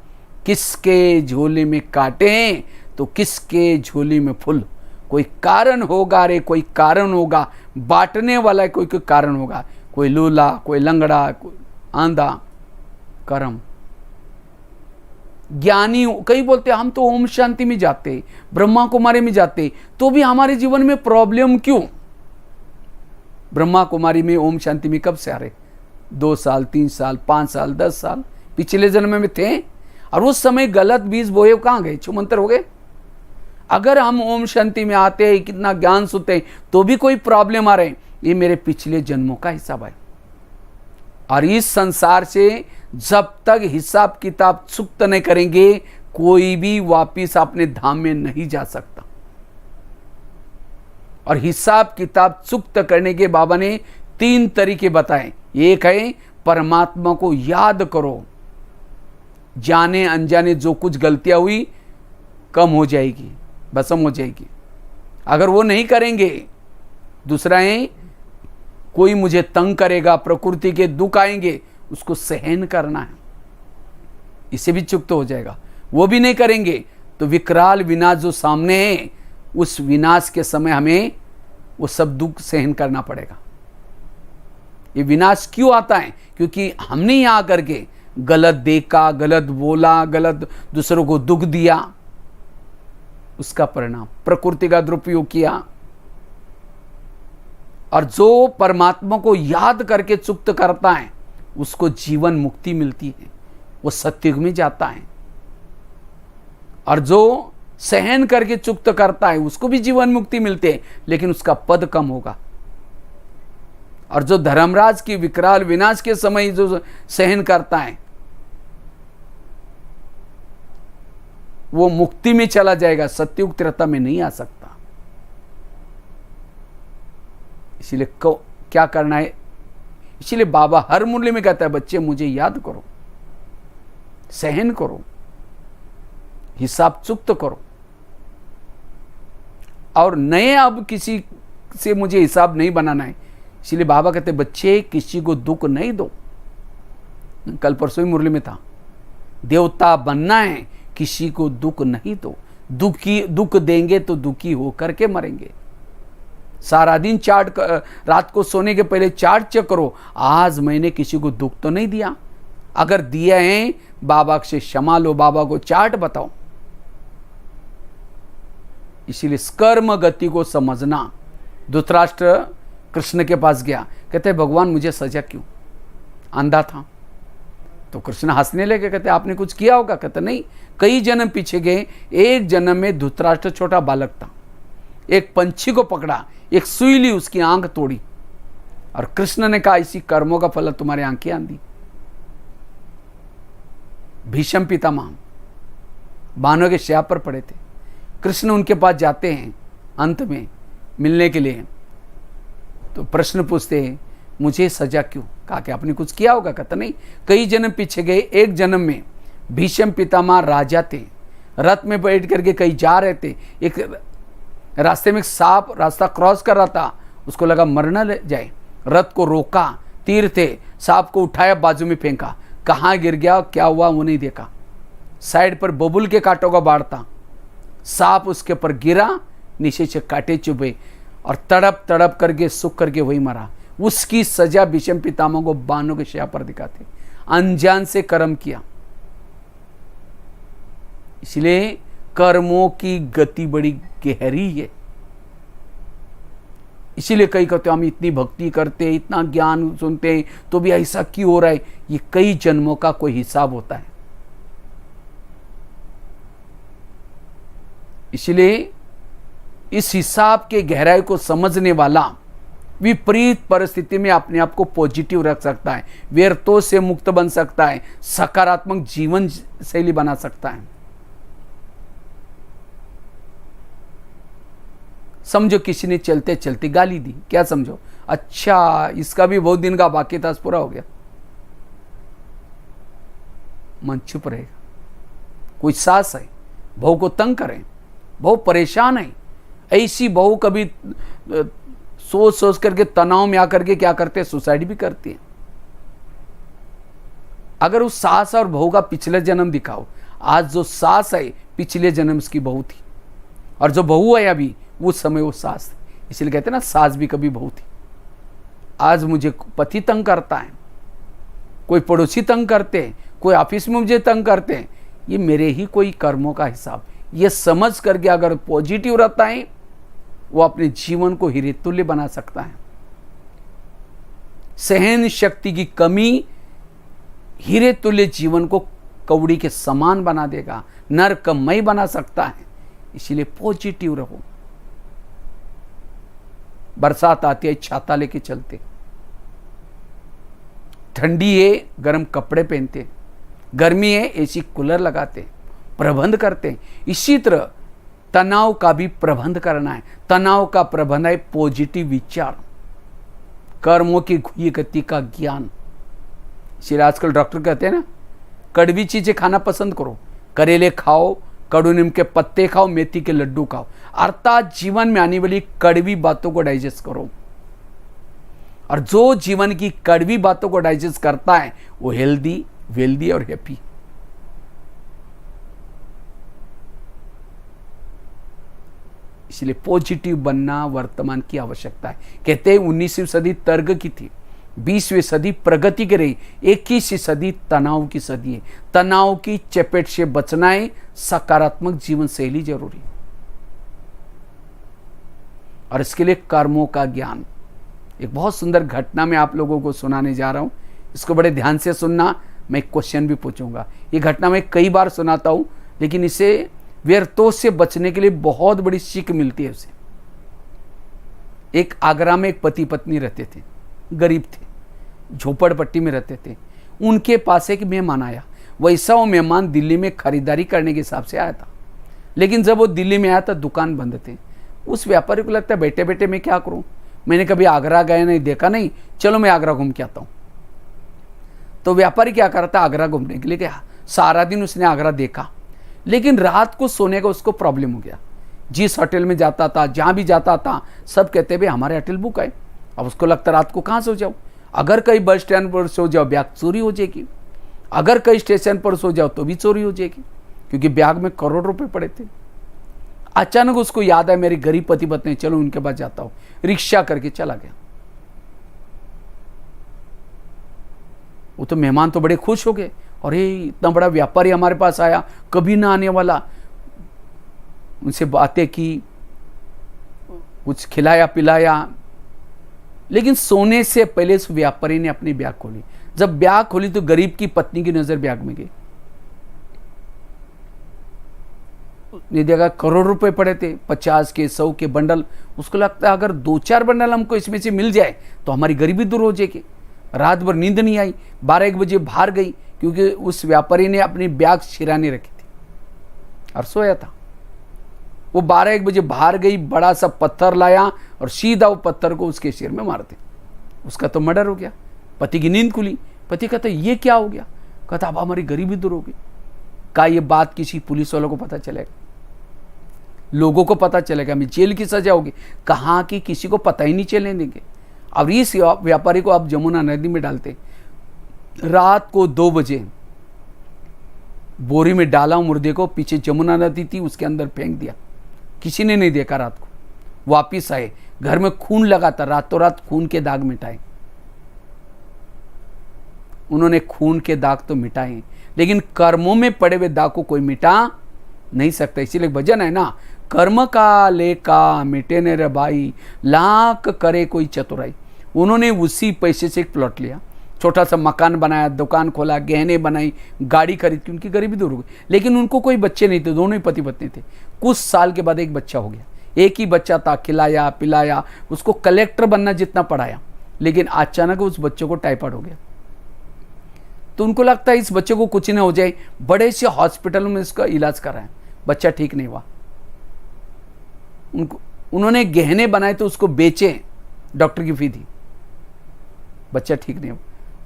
Speaker 1: किसके झोले में कांटे हैं तो किसके झोले में फूल। कोई कारण होगा रे, कोई कारण होगा, बांटने वाला कोई कारण होगा। कोई लूला, कोई लंगड़ा, कोई आंधा, कर्म। ज्ञानी कई बोलते हम तो ओम शांति में जाते, ब्रह्मा कुमारी में जाते, तो भी हमारे जीवन में प्रॉब्लम क्यों? ब्रह्मा कुमारी में ओम शांति में कब से आ रहे? 2 साल, 3 साल, 5 साल, 10 साल पिछले जन्म में थे, और उस समय गलत बीज बोए कहाँ गए? छुमंतर हो गए। अगर हम ओम शांति में आते हैं, कितना ज्ञान सुनते हैं, तो भी कोई प्रॉब्लम आ रहे हैं, ये मेरे पिछले जन्मों का हिसाब है। और इस संसार से जब तक हिसाब किताब चुक्त नहीं करेंगे, कोई भी वापिस अपने धाम में नहीं जा सकता। और हिसाब किताब चुक्त करने के बाबा ने 3 तरीके बताए। एक है परमात्मा को याद करो, जाने अनजाने जो कुछ गलतियां हुई कम हो जाएगी, भस्म हो जाएगी, अगर वो नहीं करेंगे। दूसरा है कोई मुझे तंग करेगा, प्रकृति के दुख आएंगे, उसको सहन करना है, इससे भी चुप तो हो जाएगा। वो भी नहीं करेंगे तो विकराल विनाश जो सामने है, उस विनाश के समय हमें वो सब दुख सहन करना पड़ेगा। ये विनाश क्यों आता है? क्योंकि हमने यहां करके गलत देखा, गलत बोला, गलत दूसरों को दुख दिया, उसका परिणाम प्रकृति का दुरुपयोग किया। और जो परमात्मा को याद करके चुप्त करता है, उसको जीवन मुक्ति मिलती है, वो सत्युग में जाता है। और जो सहन करके चुप्त करता है, उसको भी जीवन मुक्ति मिलती है, लेकिन उसका पद कम होगा। और जो धर्मराज की विकराल विनाश के समय जो सहन करता है, वो मुक्ति में चला जाएगा, सत्युग त्रेता में नहीं आ सकता। इसीलिए क्या करना है? इसीलिए बाबा हर मूल्य में कहता है, बच्चे मुझे याद करो, सहन करो, हिसाब चुक्त करो। और नए अब किसी से मुझे हिसाब नहीं बनाना है। इसीलिए बाबा कहते बच्चे किसी को दुख नहीं दो। कल परसों ही मुरली में था, देवता बनना है, किसी को दुख नहीं दो। दुख देंगे तो दुखी होकर के मरेंगे। सारा दिन रात को सोने के पहले चार्ट चेक करो, आज मैंने किसी को दुख तो नहीं दिया। अगर दिया है, बाबा से क्षमा लो, बाबा को चार्ट बताओ। इसीलिए कर्म गति को समझना। धृतराष्ट्र कृष्ण के पास गया, कहते भगवान मुझे सजा क्यों, अंधा था। तो कृष्ण हंसने लगे, कहते आपने कुछ किया होगा। कहते नहीं, कई जन्म पीछे गए, एक जन्म में धृतराष्ट्र छोटा बालक था, एक पंछी को पकड़ा, एक सुई ली, उसकी आंख तोड़ी, और कृष्ण ने कहा इसी कर्मों का फल तुम्हारी आंखें आंधी। भीष्म पितामह बानों के शैया पर पड़े थे, कृष्ण उनके पास जाते हैं अंत में मिलने के लिए, तो प्रश्न पूछते हैं मुझे सजा क्यों। कहा कि आपने कुछ किया होगा। कहता नहीं, कई जन्म पीछे गए, एक जन्म में भीष्म पितामह राजा थे, रथ में बैठ करके कहीं जा रहे थे, एक रास्ते में एक सांप रास्ता क्रॉस कर रहा था, उसको लगा मर न जाए, रथ को रोका, तीर थे, सांप को उठाया, बाजू में फेंका, कहाँ गिर गया क्या हुआ वो नहीं देखा। साइड पर बबुल के कांटों का बाढ़ था, सांप उसके ऊपर गिरा, नीचे से कांटे चुभे और तड़प तड़प करके सुख करके वही मरा। उसकी सजा भीष्म पितामह को बानों के शैया पर दिखाते, अनजान से कर्म किया। इसलिए कर्मों की गति बड़ी गहरी है। इसीलिए कई कहते हम इतनी भक्ति करते, इतना ज्ञान सुनते हैं, तो भी ऐसा क्यों हो रहा है। ये कई जन्मों का कोई हिसाब होता है। इसलिए इस हिसाब के गहराई को समझने वाला विपरीत परिस्थिति में अपने आप को पॉजिटिव रख सकता है, व्यर्थों से मुक्त बन सकता है, सकारात्मक जीवन शैली बना सकता है। समझो किसी ने चलते चलते गाली दी, क्या समझो, अच्छा इसका भी बहुत दिन का बाकी था, पूरा हो गया, मन चुप रहेगा। कोई सास है, बहू को तंग करें, बहू परेशान है, ऐसी बहू कभी सोच सोच करके तनाव में आकर के क्या करते हैं, सुसाइड भी करती है। अगर उस सास और बहू का पिछले जन्म दिखाओ, आज जो सास है पिछले जन्म उसकी बहू थी, और जो बहू है अभी उस समय वो सास थी। इसलिए कहते हैं ना, सास भी कभी बहू थी। आज मुझे पति तंग करता है, कोई पड़ोसी तंग करते हैं, कोई ऑफिस में मुझे तंग करते हैं, ये मेरे ही कोई कर्मों का हिसाब। ये समझ करके अगर पॉजिटिव रहता है, वो अपने जीवन को हीरे तुल्य बना सकता है। सहन शक्ति की कमी हीरे तुल्य जीवन को कौड़ी के समान बना देगा, नरकमय बना सकता है। इसीलिए पॉजिटिव रहो। बरसात आती है, छाता लेके चलते, ठंडी है गर्म कपड़े पहनते, गर्मी है एसी कूलर लगाते, प्रबंध करते। इसी तरह तनाव का भी प्रबंध करना है। तनाव का प्रबंध है पॉजिटिव विचार, कर्मों की घुई गति का ज्ञान। इसलिए आजकल डॉक्टर कहते हैं ना, कड़वी चीजें खाना पसंद करो, करेले खाओ, कड़ू नीम के पत्ते खाओ, मेथी के लड्डू खाओ, अर्थात जीवन में आने वाली कड़वी बातों को डाइजेस्ट करो। और जो जीवन की कड़वी बातों को डाइजेस्ट करता है वो हेल्दी, वेल्दी और हैप्पी। इसलिए पॉजिटिव बनना वर्तमान की आवश्यकता है। कहते हैं 19वीं सदी तर्क की थी, 20वीं सदी प्रगति की रही, 21वीं सदी तनाव की सदी है। तनाव की चपेट से बचना है, सकारात्मक जीवन शैली जरूरी, और इसके लिए कर्मों का ज्ञान। एक बहुत सुंदर घटना मैं आप लोगों को सुनाने जा रहा हूं, इसको बड़े ध्यान से सुनना। मैं एक क्वेश्चन भी पूछूंगा। ये घटना मैं कई बार सुनाता हूं, लेकिन इसे व्यर्थों से बचने के लिए बहुत बड़ी सीख मिलती है उसे। एक आगरा में एक पति पत्नी रहते थे, गरीब थे, झोपड़पट्टी में रहते थे। उनके पास एक मेहमान आया। वैसा वो मेहमान दिल्ली में खरीदारी करने के हिसाब से आया था, लेकिन जब वो दिल्ली में आया था दुकान बंद थे। उस व्यापारी को लगता है बैठे बैठे मैं क्या करूं, मैंने कभी आगरा गया नहीं, देखा नहीं, चलो मैं आगरा घूम के आता हूं। तो व्यापारी क्या करता, आगरा घूमने के लिए गया। सारा दिन उसने आगरा देखा, लेकिन रात को सोने का उसको प्रॉब्लम हो गया। जिस होटल में जाता था, जहां भी जाता था, सब कहते भाई हमारे होटल बुक है। अब उसको लगता रात को कहां सो जाओ, अगर कहीं बस स्टैंड पर सो जाओ बैग चोरी हो जाएगी, अगर कहीं स्टेशन पर सो जाओ तो भी चोरी हो जाएगी, क्योंकि बैग में करोड़ रुपए पड़े थे। अचानक उसको याद है मेरी गरीब पति पत्नी, चलो उनके पास जाता हूं। रिक्शा करके चला गया। वो तो मेहमान तो बड़े खुश हो गए, अरे इतना बड़ा व्यापारी हमारे पास आया, कभी ना आने वाला। उनसे बातें की, कुछ खिलाया पिलाया, लेकिन सोने से पहले उस व्यापारी ने अपनी बैग खोली। जब बैग खोली तो गरीब की पत्नी की नजर बैग में गई। ने देखा करोड़ रुपए पड़े थे, 50 के 100 के बंडल। उसको लगता है अगर 2-4 बंडल हमको इसमें से मिल जाए तो हमारी गरीबी दूर हो जाएगी। रात भर नींद नहीं आई, 12-1 बजे बाहर गई, क्योंकि उस व्यापारी ने अपनी बैग सिराने रखी थी और सोया था। वो 12-1 बजे बाहर गई, बड़ा सा पत्थर लाया और सीधा वो पत्थर को उसके सिर में मारते। उसका तो मर्डर हो गया। पति की नींद खुली। पति कहता ये क्या हो गया? कहता अब हमारी गरीबी दूर हो गई। का ये बात किसी पुलिस वालों को पता चलेगा, लोगों को पता चलेगा, हमें जेल की सजा होगी। कहाँ की किसी को पता ही नहीं चलने देंगे। अब इस व्यापारी को आप जमुना नदी में डालते, रात को 2 बजे बोरी में डाला मुर्दे को, पीछे जमुना नदी थी उसके अंदर फेंक दिया। किसी ने नहीं देखा। रात को वापिस आए, घर में खून लगा था, रातों रात खून के दाग मिटाए। उन्होंने खून के दाग तो मिटाए, लेकिन कर्मों में पड़े हुए दाग को कोई मिटा नहीं सकता। इसीलिए भजन है ना, कर्म का लेका मिटे ने रे भाई, लाख करे कोई चतुराई। उन्होंने उसी पैसे से एक प्लॉट लिया, छोटा सा मकान बनाया, दुकान खोला, गहने बनाई, गाड़ी खरीद की, उनकी गरीबी दूर हो गई। लेकिन उनको कोई बच्चे नहीं थे, दोनों ही पति पत्नी थे। कुछ साल के बाद एक बच्चा हो गया। एक ही बच्चा था, खिलाया पिलाया, उसको कलेक्टर बनना जितना पढ़ाया, लेकिन अचानक उस बच्चे को टाइफाइड हो गया। तो उनको लगता है इस बच्चे को कुछ ना हो जाए, बड़े से हॉस्पिटल में इसका इलाज कराएं, बच्चा ठीक नहीं हुआ। उन्होंने गहने बनाए तो उसको बेचे, डॉक्टर की फी दी, बच्चा ठीक नहीं हुआ।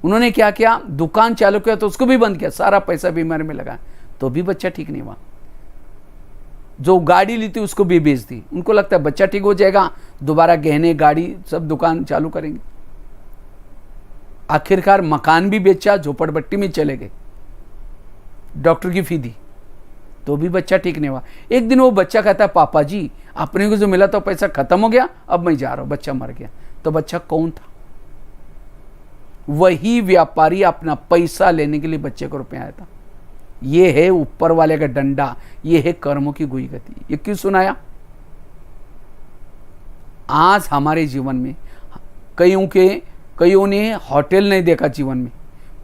Speaker 1: उन्होंने क्या किया, दुकान चालू किया तो उसको भी बंद किया, सारा पैसा बीमारी में लगा तो भी बच्चा ठीक नहीं हुआ। जो गाड़ी ली थी उसको भी बेच दी। उनको लगता है बच्चा ठीक हो जाएगा, दोबारा गहने गाड़ी सब दुकान चालू करेंगे। आखिरकार मकान भी बेचा, झोपड़पट्टी में चले गए, डॉक्टर की फी दी तो भी बच्चा ठीक नहीं हुआ। एक दिन वो बच्चा कहता है पापा जी अपने को जो मिला तो पैसा खत्म हो गया, अब मैं जा रहा हूं, बच्चा मर गया। तो बच्चा कौन था? वही व्यापारी अपना पैसा लेने के लिए बच्चे को रुपया आया था। ये है ऊपर वाले का डंडा, ये है कर्मों की गुई गति। ये क्यों सुनाया? आज हमारे जीवन में कईयों ने होटल नहीं देखा जीवन में,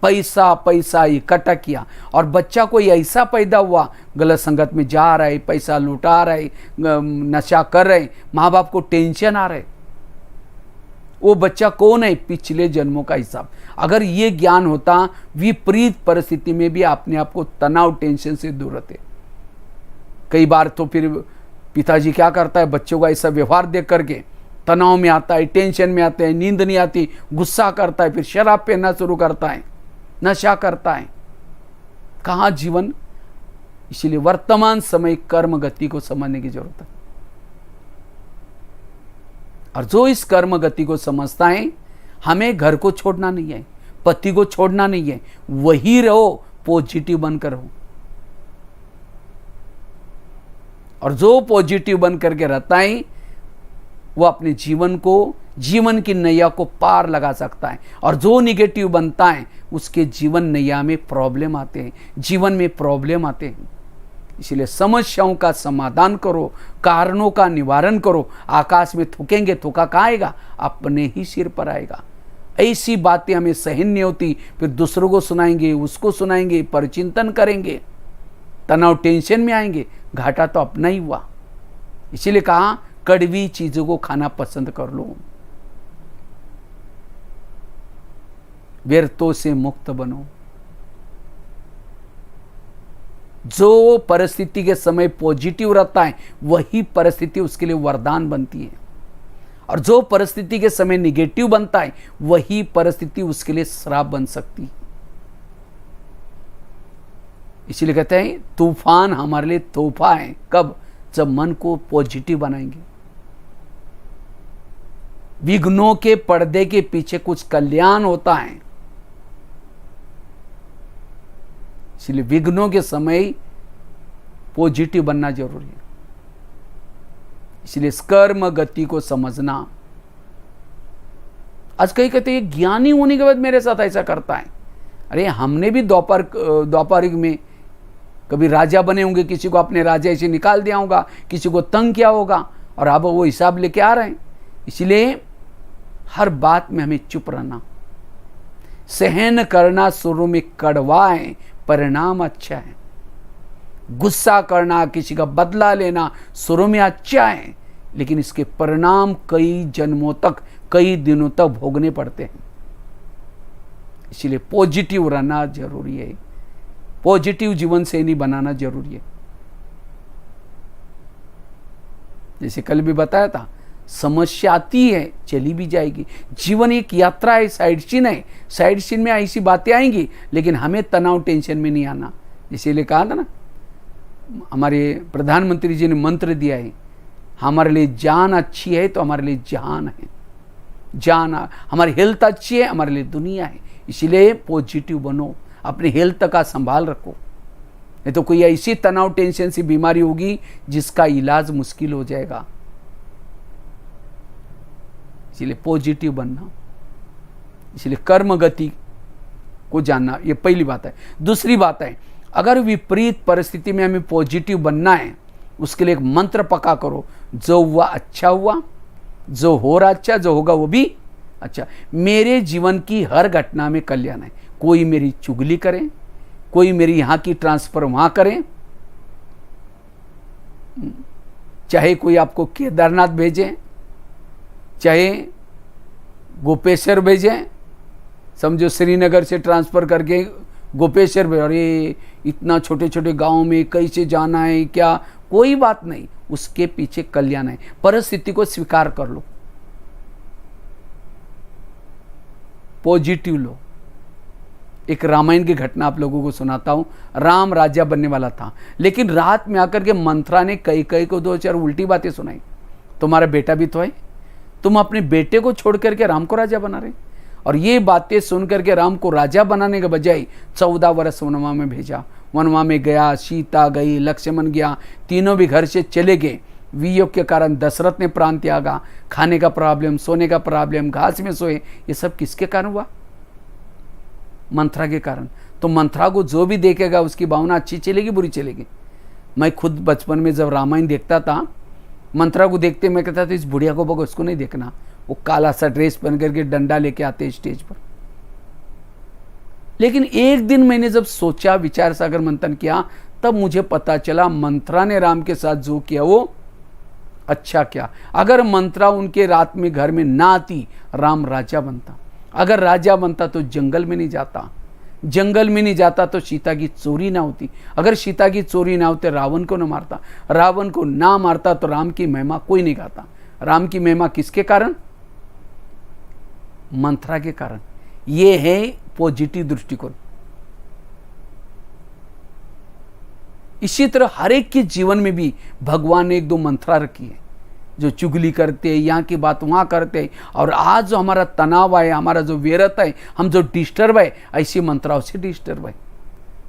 Speaker 1: पैसा पैसा इकट्ठा किया, और बच्चा कोई ऐसा पैदा हुआ गलत संगत में जा रहा है, पैसा लुटा रहा है, नशा कर रहे, माँ बाप को टेंशन आ रहे। वो बच्चा कौन है? पिछले जन्मों का हिसाब। अगर ये ज्ञान होता, विपरीत परिस्थिति में भी अपने आप को तनाव टेंशन से दूर रहते। कई बार तो फिर पिताजी क्या करता है, बच्चों का ऐसा व्यवहार देख करके तनाव में आता है, टेंशन में आता है, नींद नहीं आती, गुस्सा करता है, फिर शराब पीना शुरू करता है, नशा करता है। कहाँ जीवन? इसलिए वर्तमान समय कर्म गति को समझने की जरूरत है। और जो इस कर्म गति को समझता है, हमें घर को छोड़ना नहीं है, पति को छोड़ना नहीं है, वही रहो, पॉजिटिव बनकर रहो। और जो पॉजिटिव बन करके रहता है वो अपने जीवन को, जीवन की नैया को पार लगा सकता है। और जो निगेटिव बनता है उसके जीवन नैया में प्रॉब्लम आते हैं, जीवन में प्रॉब्लम आते हैं। इसलिए समस्याओं का समाधान करो, कारणों का निवारण करो। आकाश में थूकेंगे, थूका कहाँ आएगा? अपने ही सिर पर आएगा। ऐसी बातें हमें सहन नहीं होती, फिर दूसरों को सुनाएंगे, उसको सुनाएंगे, परचिंतन करेंगे, तनाव टेंशन में आएंगे, घाटा तो अपना ही हुआ। इसीलिए कहा कड़वी चीजों को खाना पसंद कर लो, व्यर्थों से मुक्त बनो। जो परिस्थिति के समय पॉजिटिव रहता है वही परिस्थिति उसके लिए वरदान बनती है, और जो परिस्थिति के समय निगेटिव बनता है वही परिस्थिति उसके लिए श्राप बन सकती है। इसीलिए कहते हैं तूफान हमारे लिए तोहफा है। कब? जब मन को पॉजिटिव बनाएंगे। विघ्नों के पर्दे के पीछे कुछ कल्याण होता है। इसलिए विघ्नों के समय पॉजिटिव बनना जरूरी है। इसलिए कर्म गति को समझना। आज कई कहते हैं ज्ञानी होने के बाद मेरे साथ ऐसा करता है। अरे हमने भी द्वापर युग में कभी राजा बने होंगे, किसी को अपने राजा से निकाल दिया होगा, किसी को तंग किया होगा, और अब वो हिसाब लेके आ रहे हैं। इसलिए हर बात में हमें चुप रहना, सहन करना शुरू में कड़वा है, परिणाम अच्छा है। गुस्सा करना, किसी का बदला लेना शुरू में अच्छा है, लेकिन इसके परिणाम कई जन्मों तक, कई दिनों तक भोगने पड़ते हैं। इसलिए पॉजिटिव रहना जरूरी है, पॉजिटिव जीवन शैली बनाना जरूरी है। जैसे कल भी बताया था, समस्या आती है चली भी जाएगी। जीवन एक यात्रा है, साइड सीन है। साइड सीन में ऐसी बातें आएंगी, लेकिन हमें तनाव टेंशन में नहीं आना। इसीलिए कहा था ना, हमारे प्रधानमंत्री जी ने मंत्र दिया है, हमारे लिए जान अच्छी है तो हमारे लिए जहान है। जान, हमारी हेल्थ अच्छी है, हमारे लिए दुनिया है। इसीलिए पॉजिटिव बनो, अपनी हेल्थ का संभाल रखो। नहीं तो कोई ऐसी तनाव टेंशन सी बीमारी होगी जिसका इलाज मुश्किल हो जाएगा। इसलिए पॉजिटिव बनना, इसलिए कर्म गति को जानना, ये पहली बात है। दूसरी बात है, अगर विपरीत परिस्थिति में हमें पॉजिटिव बनना है, उसके लिए एक मंत्र पक्का करो, जो हुआ अच्छा हुआ, जो हो रहा अच्छा, जो होगा वो भी अच्छा। मेरे जीवन की हर घटना में कल्याण है। कोई मेरी चुगली करे, कोई मेरी यहाँ की ट्रांसफर वहाँ करे, चाहे कोई आपको केदारनाथ भेजे, चाहे गोपेश्वर भेजे, समझो श्रीनगर से ट्रांसफ़र करके गोपेश्वर भेज, अरे इतना छोटे छोटे गांव में कैसे जाना है क्या, कोई बात नहीं, उसके पीछे कल्याण है। परिस्थिति को स्वीकार कर लो, पॉजिटिव लो। एक रामायण की घटना आप लोगों को सुनाता हूं। राम राजा बनने वाला था, लेकिन रात में आकर के मंथरा ने कई को 2-4 उल्टी बातें सुनाई। तुम्हारा बेटा भी तो है, तुम अपने बेटे को छोड़ करके राम को राजा बना रहे। और ये बातें सुन करके राम को राजा बनाने के बजाय 14 वर्ष वनवा में भेजा। वनवा में गया, सीता गई, लक्ष्मण गया, तीनों भी घर से चले गए। वियोग के कारण दशरथ ने प्राण त्यागा। खाने का प्रॉब्लम, सोने का प्रॉब्लम, घास में सोए, ये सब किसके कारण हुआ? मंथरा के कारण। तो मंथरा को जो भी देखेगा उसकी भावना अच्छी चलेगी, बुरी चलेगी। मैं खुद बचपन में जब रामायण देखता था, मंथरा को देखते मैं कहता था इस बुढ़िया को बगो, उसको नहीं देखना। वो काला सा ड्रेस पहन करके डंडा लेके आते स्टेज पर। लेकिन एक दिन मैंने जब सोचा, विचार सागर मंथन किया, तब मुझे पता चला मंथरा ने राम के साथ जो किया वो अच्छा क्या। अगर मंथरा उनके रात में घर में ना आती, राम राजा बनता। अगर राजा बनता तो जंगल में नहीं जाता, जंगल में नहीं जाता तो सीता की चोरी ना होती, अगर सीता की चोरी ना होती रावण को ना मारता, रावण को ना मारता तो राम की महिमा कोई नहीं गाता। राम की महिमा किसके कारण? मंथरा के कारण। ये है पॉजिटिव दृष्टिकोण। इसी तरह हर एक के जीवन में भी भगवान ने 1-2 मंथरा रखी है, जो चुगली करते हैं, यहाँ की बात वहाँ करते हैं। और आज जो हमारा तनाव है, हमारा जो व्यर्थ है, हम जो डिस्टर्ब है, ऐसी मंत्राओं से डिस्टर्ब है।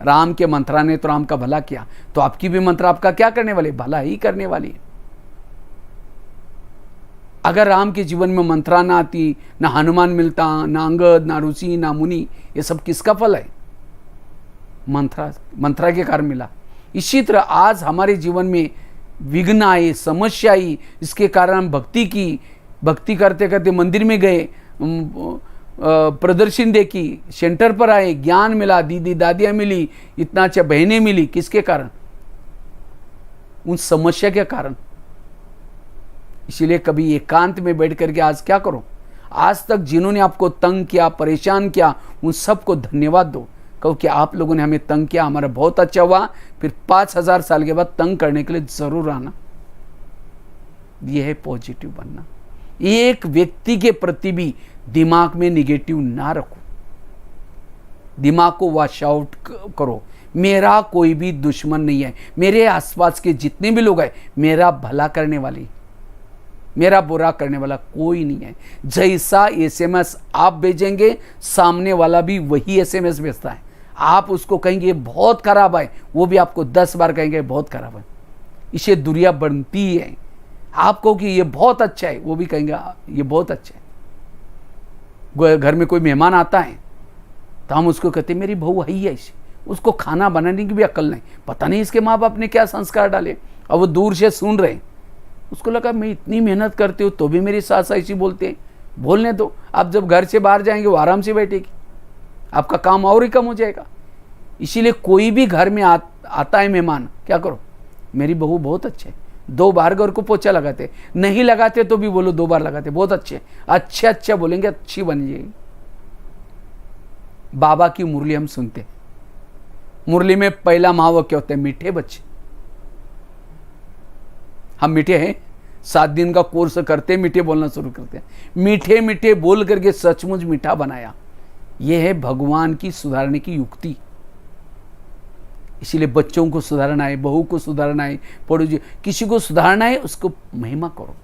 Speaker 1: राम के मंत्रा ने तो राम का भला किया, तो आपकी भी मंत्रा आपका क्या करने वाली? भला ही करने वाली है। अगर राम के जीवन में मंत्रा ना आती, ना हनुमान मिलता, ना अंगद, ना ऋषि, ना मुनि, ये सब किसका फल है? मंत्रा के कारण मिला। इसी तरह आज हमारे जीवन में विघ्न आए, समस्या आई, इसके कारण हम भक्ति करते करते मंदिर में गए, प्रदर्शन देखी, सेंटर पर आए, ज्ञान मिला, दीदी दादियाँ मिली, इतना अच्छा बहनें मिली, किसके कारण? उन समस्या के कारण। इसीलिए कभी एकांत में बैठ करके आज क्या करो, आज तक जिन्होंने आपको तंग किया, परेशान किया, उन सबको धन्यवाद दो। कहो कि आप लोगों ने हमें तंग किया, हमारा बहुत अच्छा हुआ, फिर 5000 साल के बाद तंग करने के लिए जरूर आना। यह है पॉजिटिव बनना। एक व्यक्ति के प्रति भी दिमाग में निगेटिव ना रखो, दिमाग को वॉश आउट करो। मेरा कोई भी दुश्मन नहीं है, मेरे आसपास के जितने भी लोग हैं मेरा भला करने वाले, मेरा बुरा करने वाला कोई नहीं है। जैसा एसएमएस आप भेजेंगे, सामने वाला भी वही एसएमएस भेजता है। आप उसको कहेंगे बहुत खराब है, वो भी आपको 10 बार कहेंगे बहुत खराब है। इसे दुनिया बनती है। आप कहो कि ये बहुत अच्छा है, वो भी कहेंगे ये बहुत अच्छा है। घर में कोई मेहमान आता है तो हम उसको कहते मेरी बहू है ही ऐसी, उसको खाना बनाने की भी अक्ल नहीं, पता नहीं इसके माँ बाप ने क्या संस्कार डाले, और वो दूर से सुन रहे हैं। उसको लगा मैं इतनी मेहनत करती हूँ तो भी मेरी सास ऐसी बोलते हैं, बोलने दो। आप जब घर से बाहर जाएंगे वो आराम से बैठेगी, आपका काम और ही कम हो जाएगा। इसीलिए कोई भी घर में आता है मेहमान, क्या करो, मेरी बहू बहुत अच्छे, 2 बार घर को पोछा लगाते, नहीं लगाते तो भी बोलो 2 बार लगाते, बहुत अच्छे, अच्छा बोलेंगे, अच्छी बन जाएगी। बाबा की मुरली हम सुनते, मुरली में पहला महावाक्य होता है मीठे बच्चे। हम मीठे हैं, 7 दिन का कोर्स करते मीठे बोलना शुरू करते हैं, मीठे मीठे बोल करके सचमुच मीठा बनाया। यह है भगवान की सुधारने की युक्ति। इसीलिए बच्चों को सुधारना है, बहू को सुधारना है, पड़ोसी किसी को सुधारना है, उसको महिमा करो,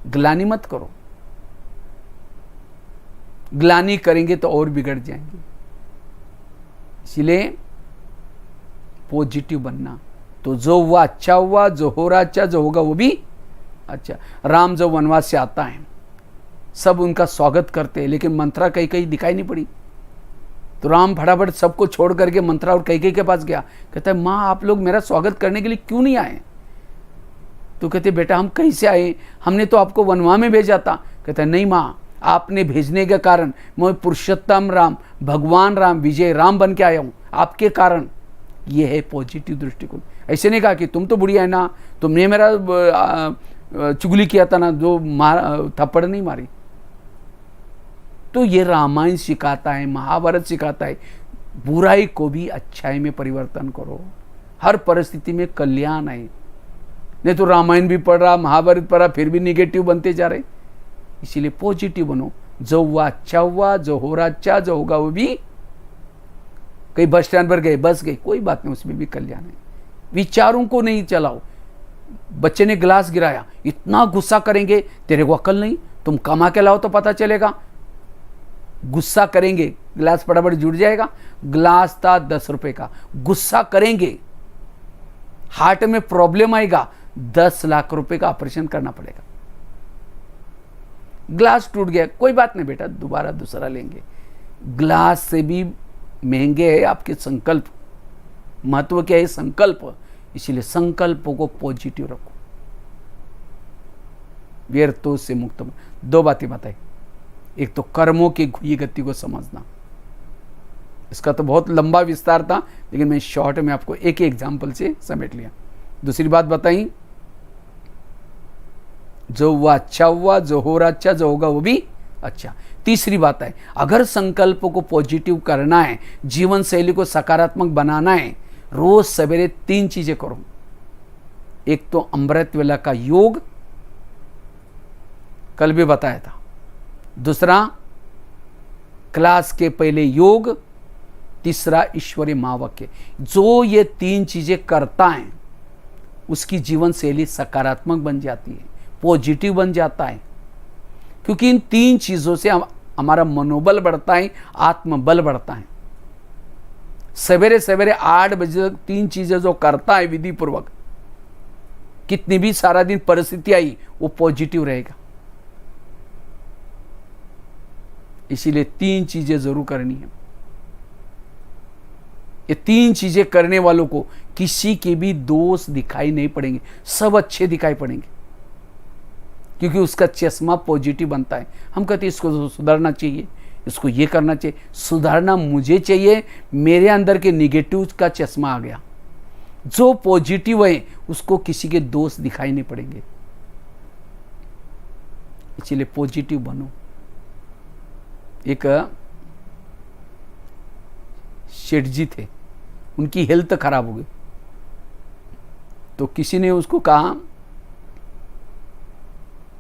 Speaker 1: ग्लानि मत करो। ग्लानि करेंगे तो और बिगड़ जाएंगे। इसलिए पॉजिटिव बनना। तो जो हुआ अच्छा हुआ, जो हो रहा अच्छा, जो होगा वो भी अच्छा। राम जब वनवास से आता है, सब उनका स्वागत करते हैं, लेकिन मंत्रा कहीं दिखाई नहीं पड़ी। तो राम फटाफट सबको छोड़ करके मंत्रा और कई के पास गया। कहता है माँ आप लोग मेरा स्वागत करने के लिए क्यों नहीं आए? तो कहते बेटा हम कहीं से आए, हमने तो आपको वनवा में भेजा था। कहता है नहीं माँ, आपने भेजने के कारण मैं पुरुषोत्तम राम, भगवान राम, विजय राम बन के आया हूँ आपके कारण। ये है पॉजिटिव दृष्टिकोण। ऐसे नहीं कहा कि तुम तो बुढ़िया है ना, तुमने मेरा चुगली किया था ना, जो थप्पड़ नहीं मारी। तो ये रामायण सिखाता है, महाभारत सिखाता है, बुराई को भी अच्छाई में परिवर्तन करो। हर परिस्थिति में कल्याण है। नहीं तो रामायण भी पढ़ रहा, महाभारत पढ़ रहा, फिर भी निगेटिव बनते जा रहे। इसीलिए पॉजिटिव बनो। जो हुआ अच्छा हुआ, जो हो रहा अच्छा, जो होगा वो भी। कहीं बस स्टैंड पर गए, बस गई, कोई बात नहीं, उसमें भी कल्याण है। विचारों को नहीं चलाओ। बच्चे ने गिलास गिराया, इतना गुस्सा करेंगे, तेरे को अकल नहीं, तुम कमा के लाओ तो पता चलेगा। गुस्सा करेंगे, गिलास फटाफट जुड़ जाएगा। गिलास था 10 रुपए का, गुस्सा करेंगे, हार्ट में प्रॉब्लम आएगा, 10 लाख रुपए का ऑपरेशन करना पड़ेगा। ग्लास टूट गया, कोई बात नहीं बेटा, दोबारा दूसरा लेंगे। ग्लास से भी महंगे है आपके संकल्प। महत्व क्या है? संकल्प। इसीलिए संकल्पों को पॉजिटिव रखो। व्यर्थों से मुक्त। 2 बातें बताई। एक तो कर्मों की घुई गति को समझना, इसका तो बहुत लंबा विस्तार था, लेकिन मैं शॉर्ट में आपको एक एग्जाम्पल से समेट लिया। दूसरी बात बताई, जो हुआ अच्छा हुआ, जो हो रहा अच्छा, जो होगा वो भी अच्छा। तीसरी बात है, अगर संकल्प को पॉजिटिव करना है, जीवन शैली को सकारात्मक बनाना है, रोज सवेरे 3 चीजें करो। एक तो अमृत वेला का योग, कल भी बताया था। दूसरा क्लास के पहले योग। तीसरा ईश्वरीय महावाक्य। जो ये 3 चीजें करता है उसकी जीवन शैली सकारात्मक बन जाती है, पॉजिटिव बन जाता है। क्योंकि इन 3 चीजों से हमारा मनोबल बढ़ता है, आत्मबल बढ़ता है। सवेरे सवेरे 8 बजे तक 3 चीजें जो करता है विधि पूर्वक, कितनी भी सारा दिन परिस्थिति आई वो पॉजिटिव रहेगा। इसीलिए 3 चीजें जरूर करनी है। ये 3 चीजें करने वालों को किसी के भी दोष दिखाई नहीं पड़ेंगे, सब अच्छे दिखाई पड़ेंगे, क्योंकि उसका चश्मा पॉजिटिव बनता है। हम कहते हैं इसको सुधारना चाहिए, इसको ये करना चाहिए। सुधारना मुझे चाहिए, मेरे अंदर के निगेटिव का चश्मा आ गया। जो पॉजिटिव है उसको किसी के दोष दिखाई नहीं पड़ेंगे। इसलिए पॉजिटिव बनो। एक शेठ जी थे, उनकी हेल्थ खराब हो गई, तो किसी ने उसको कहा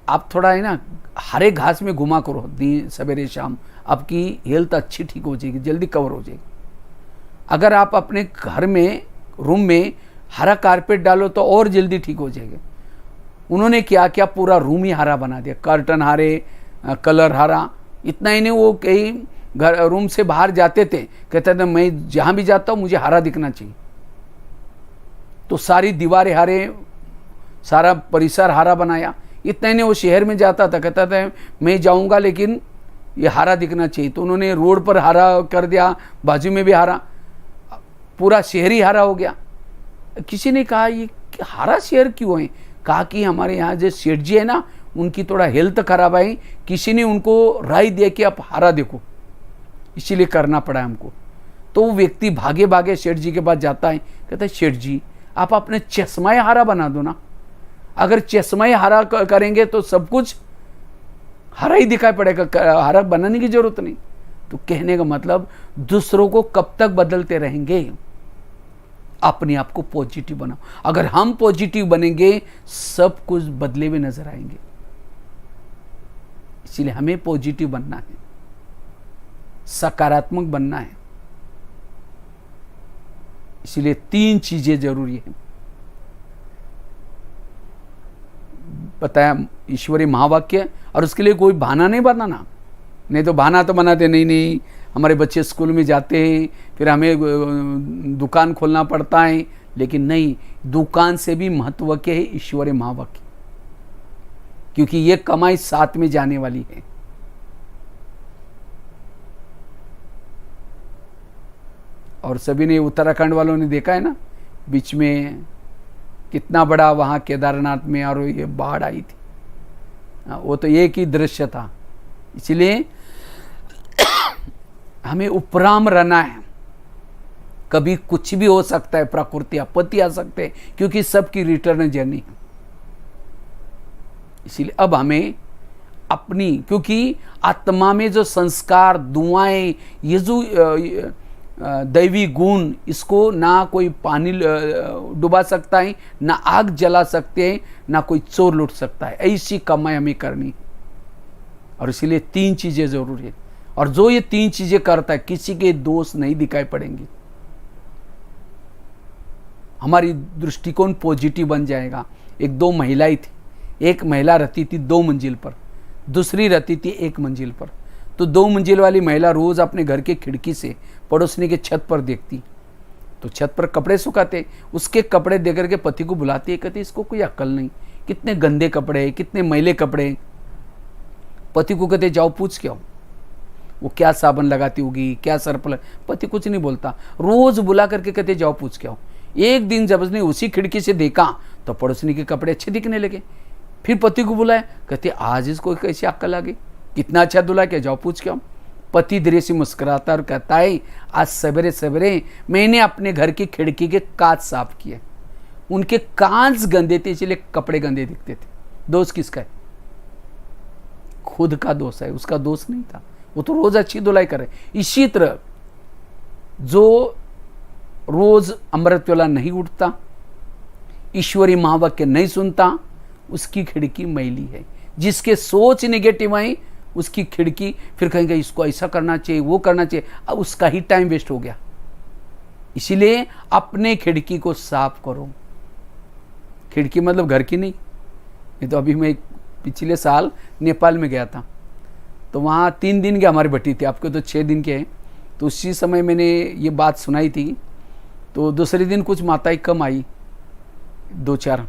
Speaker 1: आप थोड़ा है ना हरे घास में घुमा करो दिन सवेरे शाम, आपकी हेल्थ अच्छी ठीक हो जाएगी, जल्दी कवर हो जाएगी। अगर आप अपने घर में रूम में हरा कारपेट डालो तो और जल्दी ठीक हो जाएगा। उन्होंने क्या किया, पूरा रूम ही हरा बना दिया, कर्टन हरे, कलर हरा। इतना ही नहीं, वो कहीं घर रूम से बाहर जाते थे, कहते थे मैं जहाँ भी जाता हूँ मुझे हरा दिखना चाहिए। तो सारी दीवारें हरे, सारा परिसर हरा बनाया। इतना ही नहीं, वो शहर में जाता था, कहता था मैं जाऊँगा लेकिन ये हरा दिखना चाहिए। तो उन्होंने रोड पर हरा कर दिया, बाजू में भी हरा, पूरा शहर ही हरा हो गया। किसी ने कहा ये हरा शहर क्यों है? कहा कि हमारे यहाँ जो सेठ जी है ना, उनकी थोड़ा हेल्थ खराब है, किसी ने उनको राय दिया कि आप हारा देखो, इसीलिए करना पड़ा हमको। तो वो व्यक्ति भागे भागे सेठ जी के पास जाता है, कहता है सेठ जी आप अपने चश्मा हारा बना दो ना, अगर चश्मा हारा करेंगे तो सब कुछ हरा ही दिखाई पड़ेगा, हरा बनाने की जरूरत नहीं। तो कहने का मतलब दूसरों को कब तक बदलते रहेंगे, अपने आप को पॉजिटिव बनाओ। अगर हम पॉजिटिव बनेंगे सब कुछ बदले हुए नजर आएंगे। इसलिए हमें पॉजिटिव बनना है, सकारात्मक बनना है। इसलिए 3 चीजें जरूरी है। बताया ईश्वरीय महावाक्य, और उसके लिए कोई बहाना नहीं बनाना। नहीं तो बहाना तो बनाते नहीं, हमारे बच्चे स्कूल में जाते हैं, फिर हमें दुकान खोलना पड़ता है। लेकिन नहीं, दुकान से भी महत्व के है ईश्वरीय महावाक्य, क्योंकि ये कमाई साथ में जाने वाली है। और सभी ने, उत्तराखंड वालों ने देखा है ना, बीच में कितना बड़ा वहाँ केदारनाथ में और ये बाढ़ आई थी, वो तो एक ही दृश्य था। इसलिए हमें उपराम रहना है। कभी कुछ भी हो सकता है, प्रकृति आपत्ति आ सकते हैं, क्योंकि सबकी रिटर्न जर्नी है। इसलिए अब हमें अपनी, क्योंकि आत्मा में जो संस्कार, दुआएं, ये जो दैवी गुण, इसको ना कोई पानी डुबा सकता है, ना आग जला सकते हैं, ना कोई चोर लूट सकता है। ऐसी कमाई हमें करनी है। और इसीलिए 3 चीजें जरूरी है। और जो ये 3 चीजें करता है, किसी के दोष नहीं दिखाई पड़ेंगे, हमारी दृष्टिकोण पॉजिटिव बन जाएगा। 1-2 महिलाएं थी, एक महिला रहती थी 2 मंजिल पर, दूसरी रहती थी 1 मंजिल पर। तो 2 मंजिल वाली महिला रोज अपने घर के खिड़की से पड़ोसनी के छत पर देखती, तो छत पर कपड़े सुखाते, उसके कपड़े देख करके पति को बुलाती है, कहती इसको कोई अक्ल नहीं, कितने गंदे कपड़े, कितने मैले कपड़े। पति को कहते जाओ पूछ के आओ, वो क्या साबुन लगाती होगी, क्या सर्फ। पति कुछ नहीं बोलता, रोज बुला करके कहते जाओ पूछ के आओ। एक दिन जब उसने उसी खिड़की से देखा तो पड़ोसनी के कपड़े अच्छे दिखने लगे। फिर पति को बुलाया, कहते आज इसको कैसी अक्ल आ गई, कितना अच्छा धुला, क्या जाओ पूछ के आओ। पति धीरे से मुस्कुराता और कहता है आज सवेरे सवेरे मैंने अपने घर की खिड़की के कांच साफ किए, उनके कांच गंदे थे इसलिए कपड़े गंदे दिखते थे। दोष किसका है? खुद का दोष है, उसका दोष नहीं था। वो तो रोज अच्छी धुलाई करे। इसी तरह जो रोज अमृत वेला नहीं उठता, ईश्वरी महावाक्य नहीं सुनता, उसकी खिड़की मैली है। जिसके सोच निगेटिव है, उसकी खिड़की, फिर कहेंगे इसको ऐसा करना चाहिए, वो करना चाहिए, अब उसका ही टाइम वेस्ट हो गया। इसीलिए अपने खिड़की को साफ करो। खिड़की मतलब घर की नहीं। तो अभी मैं पिछले साल नेपाल में गया था, तो वहाँ 3 दिन की हमारी भट्टी थी, आपको तो 6 दिन के हैं। तो उसी समय मैंने ये बात सुनाई थी। तो दूसरे दिन कुछ माताएं कम आई, 2-4।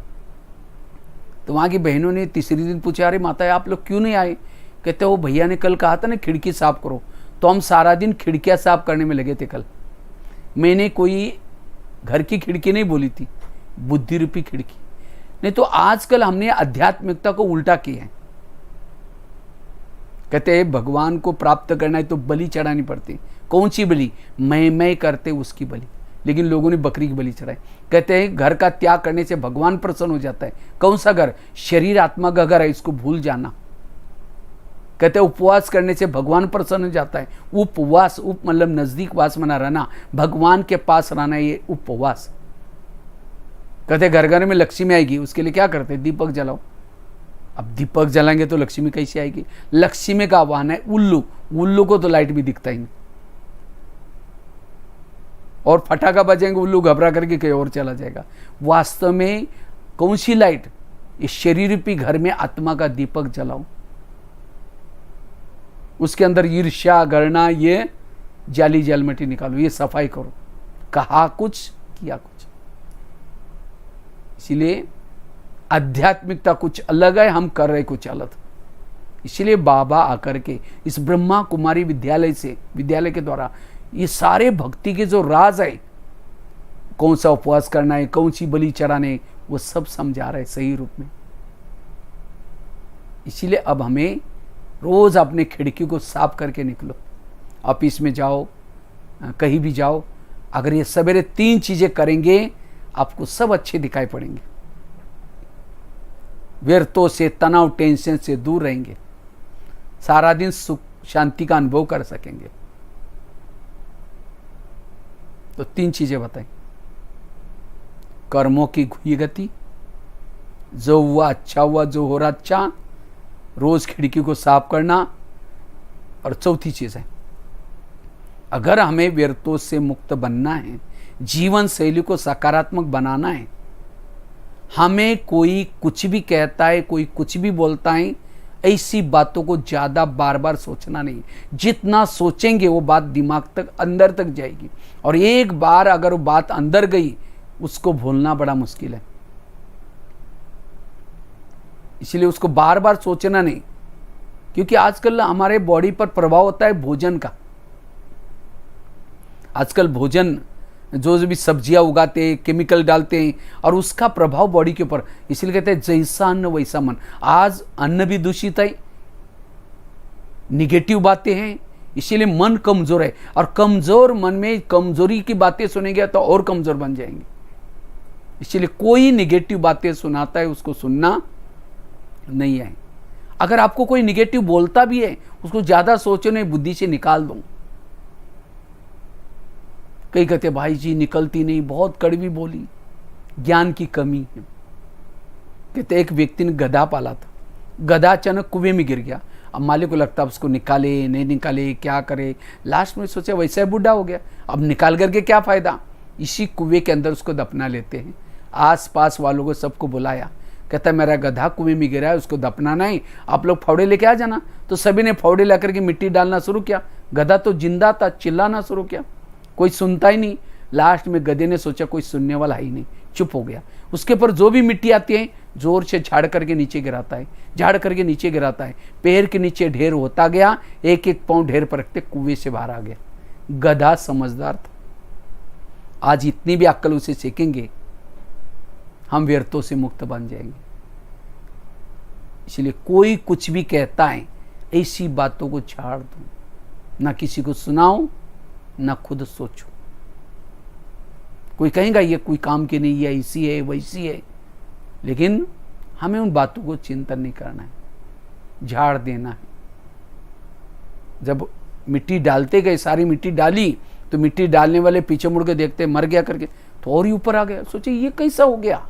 Speaker 1: तो वहाँ की बहनों ने तीसरे दिन पूछा, अरे माता आप लोग क्यों नहीं आए? कहते वो भैया ने कल कहा था ना खिड़की साफ करो, तो हम सारा दिन खिड़कियाँ साफ करने में लगे थे कल। मैंने कोई घर की खिड़की नहीं बोली थी, बुद्धि रूपी खिड़की। नहीं तो आजकल हमने आध्यात्मिकता को उल्टा किया है। कहते हैं भगवान को प्राप्त करना है तो बलि चढ़ानी पड़ती। कौन सी बलि? मैं करते उसकी बलि। लेकिन लोगों ने बकरी की बलि चढ़ाई। कहते हैं घर का त्याग करने से भगवान प्रसन्न हो जाता है। कौन सा घर? शरीर आत्मा का घर है, इसको भूल जाना। कहते हैं उपवास करने से भगवान प्रसन्न हो जाता है। उपवास, उप मतलब नजदीक, वास मना रहना, भगवान के पास रहना, ये उपवास। कहते घर घर में लक्ष्मी आएगी, उसके लिए क्या करते? दीपक जलाओ। अब दीपक जलाएंगे तो लक्ष्मी कैसे आएगी? लक्ष्मी का आह्वान है उल्लू। उल्लू को तो लाइट भी दिखता ही नहीं, और फटाका बजेंगे, उल्लू घबरा करके कहीं और चला जाएगा। वास्तव में कौन सी लाइट? इस शरीर रूपी घर में आत्मा का दीपक जलाओ। उसके अंदर ईर्ष्या, गणना, ये जाली जलमटी निकालो, ये सफाई करो। कहा कुछ, किया कुछ। इसीलिए आध्यात्मिकता कुछ अलग है, हम कर रहे कुछ अलग। इसलिए बाबा आकर के इस ब्रह्मा कुमारी विद्यालय के द्वारा ये सारे भक्ति के जो राज है, कौन सा उपवास करना है, कौन सी बलि चढ़ाने, वो सब समझा रहा है सही रूप में। इसीलिए अब हमें रोज अपने खिड़की को साफ करके निकलो, ऑफिस में जाओ, कहीं भी जाओ, अगर ये सवेरे 3 चीजें करेंगे आपको सब अच्छे दिखाई पड़ेंगे। व्यर्थों से, तनाव, टेंशन से दूर रहेंगे, सारा दिन सुख शांति का अनुभव कर सकेंगे। तो 3 चीजें बताएं। कर्मों की घुई गति, जो हुआ अच्छा हुआ, जो हो रहा अच्छा, रोज खिड़की को साफ करना। और चौथी चीज है, अगर हमें व्यर्थों से मुक्त बनना है, जीवन शैली को सकारात्मक बनाना है, हमें कोई कुछ भी कहता है, कोई कुछ भी बोलता है, ऐसी बातों को ज्यादा बार बार सोचना नहीं। जितना सोचेंगे वो बात दिमाग तक, अंदर तक जाएगी, और एक बार अगर वो बात अंदर गई उसको भूलना बड़ा मुश्किल है। इसलिए उसको बार बार सोचना नहीं, क्योंकि आजकल हमारे बॉडी पर प्रभाव होता है भोजन का। आजकल भोजन जो भी सब्जियां उगाते हैं, केमिकल डालते हैं, और उसका प्रभाव बॉडी के ऊपर। इसलिए कहते हैं जैसा अन्न वैसा मन। आज अन्न भी दूषित है, निगेटिव बातें हैं, इसीलिए मन कमजोर है, और कमजोर मन में कमजोरी की बातें सुनेंगे तो और कमजोर बन जाएंगे। इसलिए कोई निगेटिव बातें सुनाता है उसको सुनना नहीं है। अगर आपको कोई निगेटिव बोलता भी है उसको ज्यादा सोचो नहीं, बुद्धि से निकाल दो। कई कहते भाई जी निकलती नहीं, बहुत कड़वी बोली, ज्ञान की कमी है। कहते एक व्यक्ति ने गधा पाला था, गधा अचानक कुएं में गिर गया। अब मालिक को लगता उसको निकाले नहीं निकाले, क्या करे। लास्ट में सोचा वैसे बूढ़ा हो गया, अब निकाल करके क्या फायदा, इसी कुएं के अंदर उसको दफना लेते हैं। आस पास वालों को सबको बुलाया, कहता है मेरा गधा कुएं में गिरा है, उसको दफनाना है, आप लोग फावड़े लेके आ जाना। तो सभी ने फावड़े लेकर के मिट्टी डालना शुरू किया। गधा तो जिंदा था, चिल्लाना शुरू किया, कोई सुनता ही नहीं। लास्ट में गधे ने सोचा कोई सुनने वाला ही नहीं, चुप हो गया। उसके ऊपर जो भी मिट्टी आती है जोर से झाड़ करके नीचे गिराता है, झाड़ करके नीचे गिराता है। पैर के नीचे ढेर होता गया, एक एक पांव ढेर पर रखते कुएं से बाहर आ गया। गधा समझदार था। आज इतनी भी अक्ल उसे सीखेंगे हम व्यर्थों से मुक्त बन जाएंगे। इसलिए कोई कुछ भी कहता है ऐसी बातों को झाड़ दो, ना किसी को सुनाओ ना खुद सोचो। कोई कहेगा ये कोई काम की नहीं है, ऐसी है वैसी है, लेकिन हमें उन बातों को चिंतन नहीं करना है, झाड़ देना है। जब मिट्टी डालते गए, सारी मिट्टी डाली, तो मिट्टी डालने वाले पीछे मुड़ के देखते मर गया करके, तो और ही ऊपर आ गया। सोचे ये कैसा हो गया,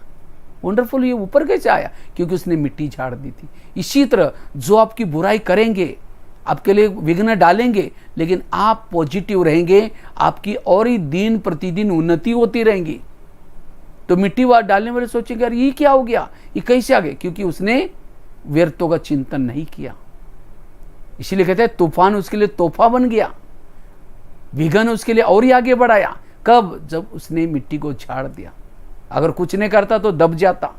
Speaker 1: वंडरफुल, ये ऊपर कैसे आया, क्योंकि उसने मिट्टी झाड़ दी थी। इसी तरह जो आपकी बुराई करेंगे, आपके लिए विघ्न डालेंगे, लेकिन आप पॉजिटिव रहेंगे, आपकी और ही दिन प्रतिदिन उन्नति होती रहेंगी। तो मिट्टी डालने वाले सोचेंगे यार ये क्या हो गया, ये कैसे आ गए, क्योंकि उसने व्यर्थों का चिंतन नहीं किया। इसीलिए कहते हैं तूफान उसके लिए तोहफा बन गया, विघ्न उसके लिए और ही आगे बढ़ाया। कब, जब उसने मिट्टी को झाड़ दिया। अगर कुछ नहीं करता तो दब जाता।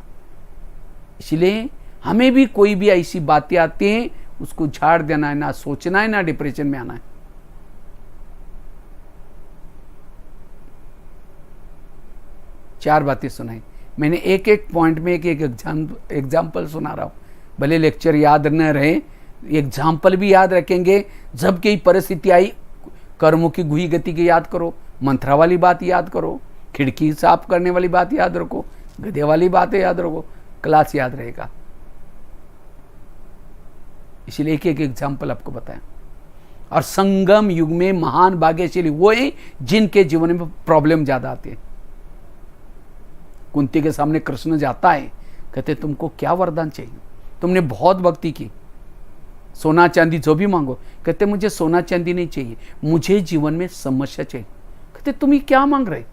Speaker 1: इसलिए हमें भी कोई भी ऐसी बातें आती हैं उसको झाड़ देना है, ना सोचना है, ना डिप्रेशन में आना है। चार बातें सुनाई मैंने, एक एक पॉइंट में एक एक एग्जाम्पल सुना रहा हूं। भले लेक्चर याद न रहे, एग्जाम्पल भी याद रखेंगे। जब कई परिस्थिति आई, कर्मों की घुई गति की याद करो, मंत्रा वाली बात याद करो, खिड़की साफ करने वाली बात याद रखो, गधे वाली बातें याद रखो, क्लास याद रहेगा। इसलिए एक एक एग्जाम्पल आपको बताया। और संगम युग में महान भाग्यशाली वो है जिनके जीवन में प्रॉब्लम ज्यादा आते हैं। कुंती के सामने कृष्ण जाता है, कहते तुमको क्या वरदान चाहिए, तुमने बहुत भक्ति की, सोना चांदी जो भी मांगो। कहते मुझे सोना चांदी नहीं चाहिए, मुझे जीवन में समस्या चाहिए। कहते तुम ये क्या मांग रहे,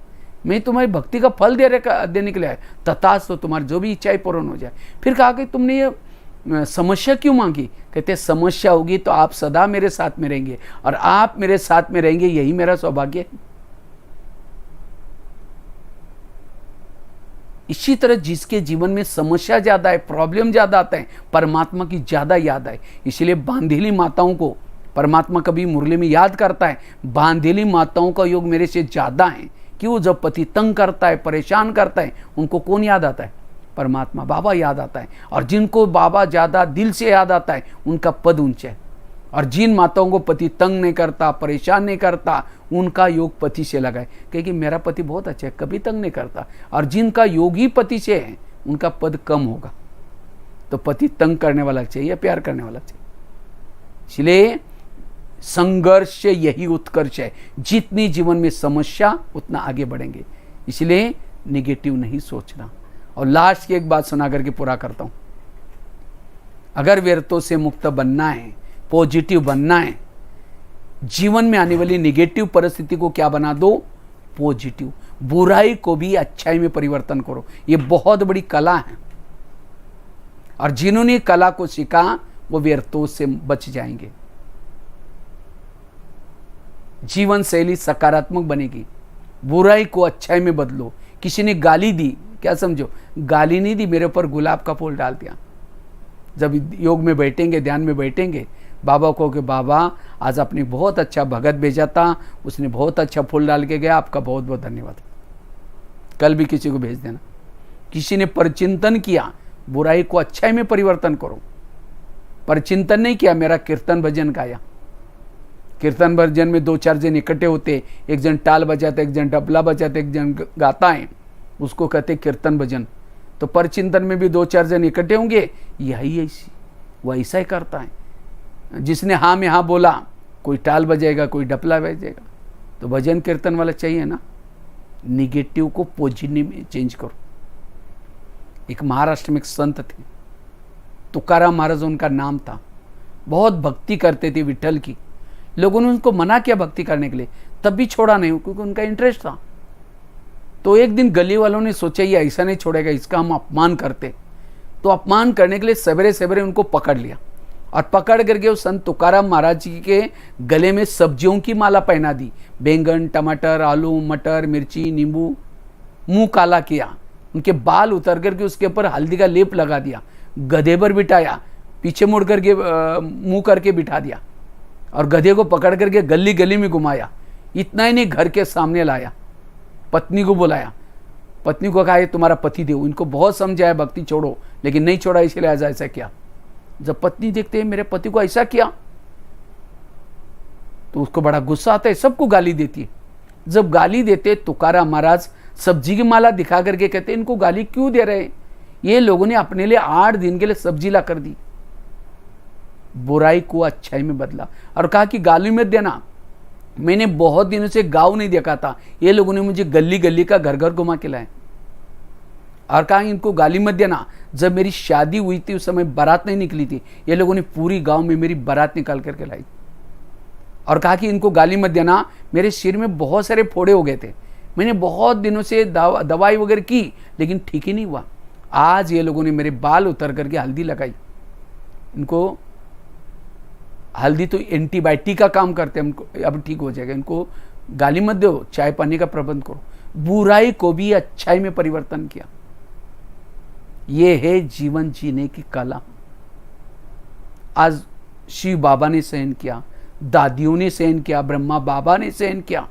Speaker 1: मैं तुम्हारी भक्ति का फल देने के लिए आया, तथास्तु, तुम्हारी जो भी इच्छाएं पूर्ण हो जाए। फिर कहा कि तुमने ये समस्या क्यों मांगी। कहते समस्या होगी तो आप सदा मेरे साथ में रहेंगे, और आप मेरे साथ में रहेंगे यही मेरा सौभाग्य है। इसी तरह जिसके जीवन में समस्या ज्यादा है, प्रॉब्लम ज्यादा आता है, परमात्मा की ज्यादा याद आए। इसलिए बांधेली माताओं को परमात्मा कभी मुरली में याद करता है, बांधेली माताओं का योग मेरे से ज्यादा है। कि वो जब पति तंग करता है, परेशान करता है, उनको कौन याद आता है, परमात्मा बाबा याद आता है। और जिनको बाबा ज़्यादा दिल से याद आता है उनका पद ऊंचा है। और जिन माताओं को पति तंग नहीं करता, परेशान नहीं करता, उनका योग पति से लगा है, क्योंकि मेरा पति बहुत अच्छा है, कभी तंग नहीं करता। और जिनका योग ही पति से है उनका पद कम होगा। तो पति तंग करने वाला चाहिए, प्यार करने वाला चाहिए। इसलिए संघर्ष यही उत्कर्ष है। जितनी जीवन में समस्या उतना आगे बढ़ेंगे। इसलिए निगेटिव नहीं सोचना। और लास्ट की एक बात सुना करके पूरा करता हूं। अगर व्यर्थों से मुक्त बनना है, पॉजिटिव बनना है, जीवन में आने वाली निगेटिव परिस्थिति को क्या बना दो, पॉजिटिव। बुराई को भी अच्छाई में परिवर्तन करो। ये बहुत बड़ी कला है। और जिन्होंने कला को सीखा वो व्यर्थों से बच जाएंगे। जीवन शैली सकारात्मक बनेगी। बुराई को अच्छाई में बदलो। किसी ने गाली दी, क्या समझो, गाली नहीं दी, मेरे ऊपर गुलाब का फूल डाल दिया। जब योग में बैठेंगे, ध्यान में बैठेंगे, बाबा को कि बाबा आज आपने बहुत अच्छा भगत भेजा था, उसने बहुत अच्छा फूल डाल के गया, आपका बहुत बहुत धन्यवाद। कल भी किसी को भेज देना। किसी ने परचिंतन किया, बुराई को अच्छाई में परिवर्तन करो। परचिंतन नहीं किया, मेरा कीर्तन भजन गाया। कीर्तन भजन में 2-4 जन इकट्ठे होते, एक जन टाल बजाते, एक जन तबला बजाते, एक जन गाता है, उसको कहते कीर्तन भजन। तो परचिंतन में भी 2-4 जन इकट्ठे होंगे, यही ऐसी वो ऐसा ही करता है। जिसने हाँ में हाँ बोला, कोई टाल बजाएगा, कोई डपला बजाएगा। तो भजन कीर्तन वाला चाहिए ना। निगेटिव को पॉजिटिव में चेंज करो। एक महाराष्ट्र में एक संत थे, तुकाराम महाराज उनका नाम था। बहुत भक्ति करते थे विठल की। लोगों ने उनको मना किया भक्ति करने के लिए, तब भी छोड़ा नहीं, क्योंकि उनका इंटरेस्ट था। तो एक दिन गली वालों ने सोचा ये ऐसा नहीं छोड़ेगा, इसका हम अपमान करते। तो अपमान करने के लिए सवेरे सवेरे उनको पकड़ लिया और पकड़ करके उस संत तुकाराम महाराज जी के गले में सब्जियों की माला पहना दी। बैंगन, टमाटर, आलू, मटर, मिर्ची, नींबू। मुंह काला किया, उनके बाल उतर करके उसके ऊपर हल्दी का लेप लगा दिया। गधे पर बिठाया, पीछे मुड़ करके मुंह करके बिठा दिया और गधे को पकड़ करके गली गली में घुमाया। इतना ही नहीं, घर के सामने लाया, पत्नी को बुलाया, पत्नी को कहा ये तुम्हारा पति देव। इनको बहुत समझाया भक्ति छोड़ो, लेकिन नहीं छोड़ा, इसलिए आज ऐसा किया। जब पत्नी देखते हैं मेरे पति को ऐसा किया, तो उसको बड़ा गुस्सा आता है, सबको गाली देती है। जब गाली देते, तुकाराम महाराज सब्जी की माला दिखा करके कहते इनको गाली क्यों दे रहे हैं, ये लोगों ने अपने लिए 8 दिन के लिए सब्जी ला कर दी। बुराई को अच्छाई में बदला और कहा कि गाली मत देना। मैंने बहुत दिनों से गाँव नहीं देखा था, ये लोगों ने मुझे गली गली का घर घर घुमा के लाए और कहा इनको गाली मत देना। जब मेरी शादी हुई थी उस समय बारात नहीं निकली थी, ये लोगों ने पूरी गांव में मेरी बारात निकाल करके लाई और कहा कि इनको गाली मत देना। मेरे सिर में बहुत सारे फोड़े हो गए थे, मैंने बहुत दिनों से दवाई वगैरह की, लेकिन ठीक ही नहीं हुआ। आज ये लोगों ने मेरे बाल उतर करके हल्दी लगाई। इनको हल्दी तो एंटीबायोटिक का काम करते हैं, इनको अब ठीक हो जाएगा। इनको गाली मत दो, चाय पानी का प्रबंध करो। बुराई को भी अच्छाई में परिवर्तन किया। ये है जीवन जीने की कला। आज शिव बाबा ने सहन किया, दादियों ने सहन किया, ब्रह्मा बाबा ने सहन किया।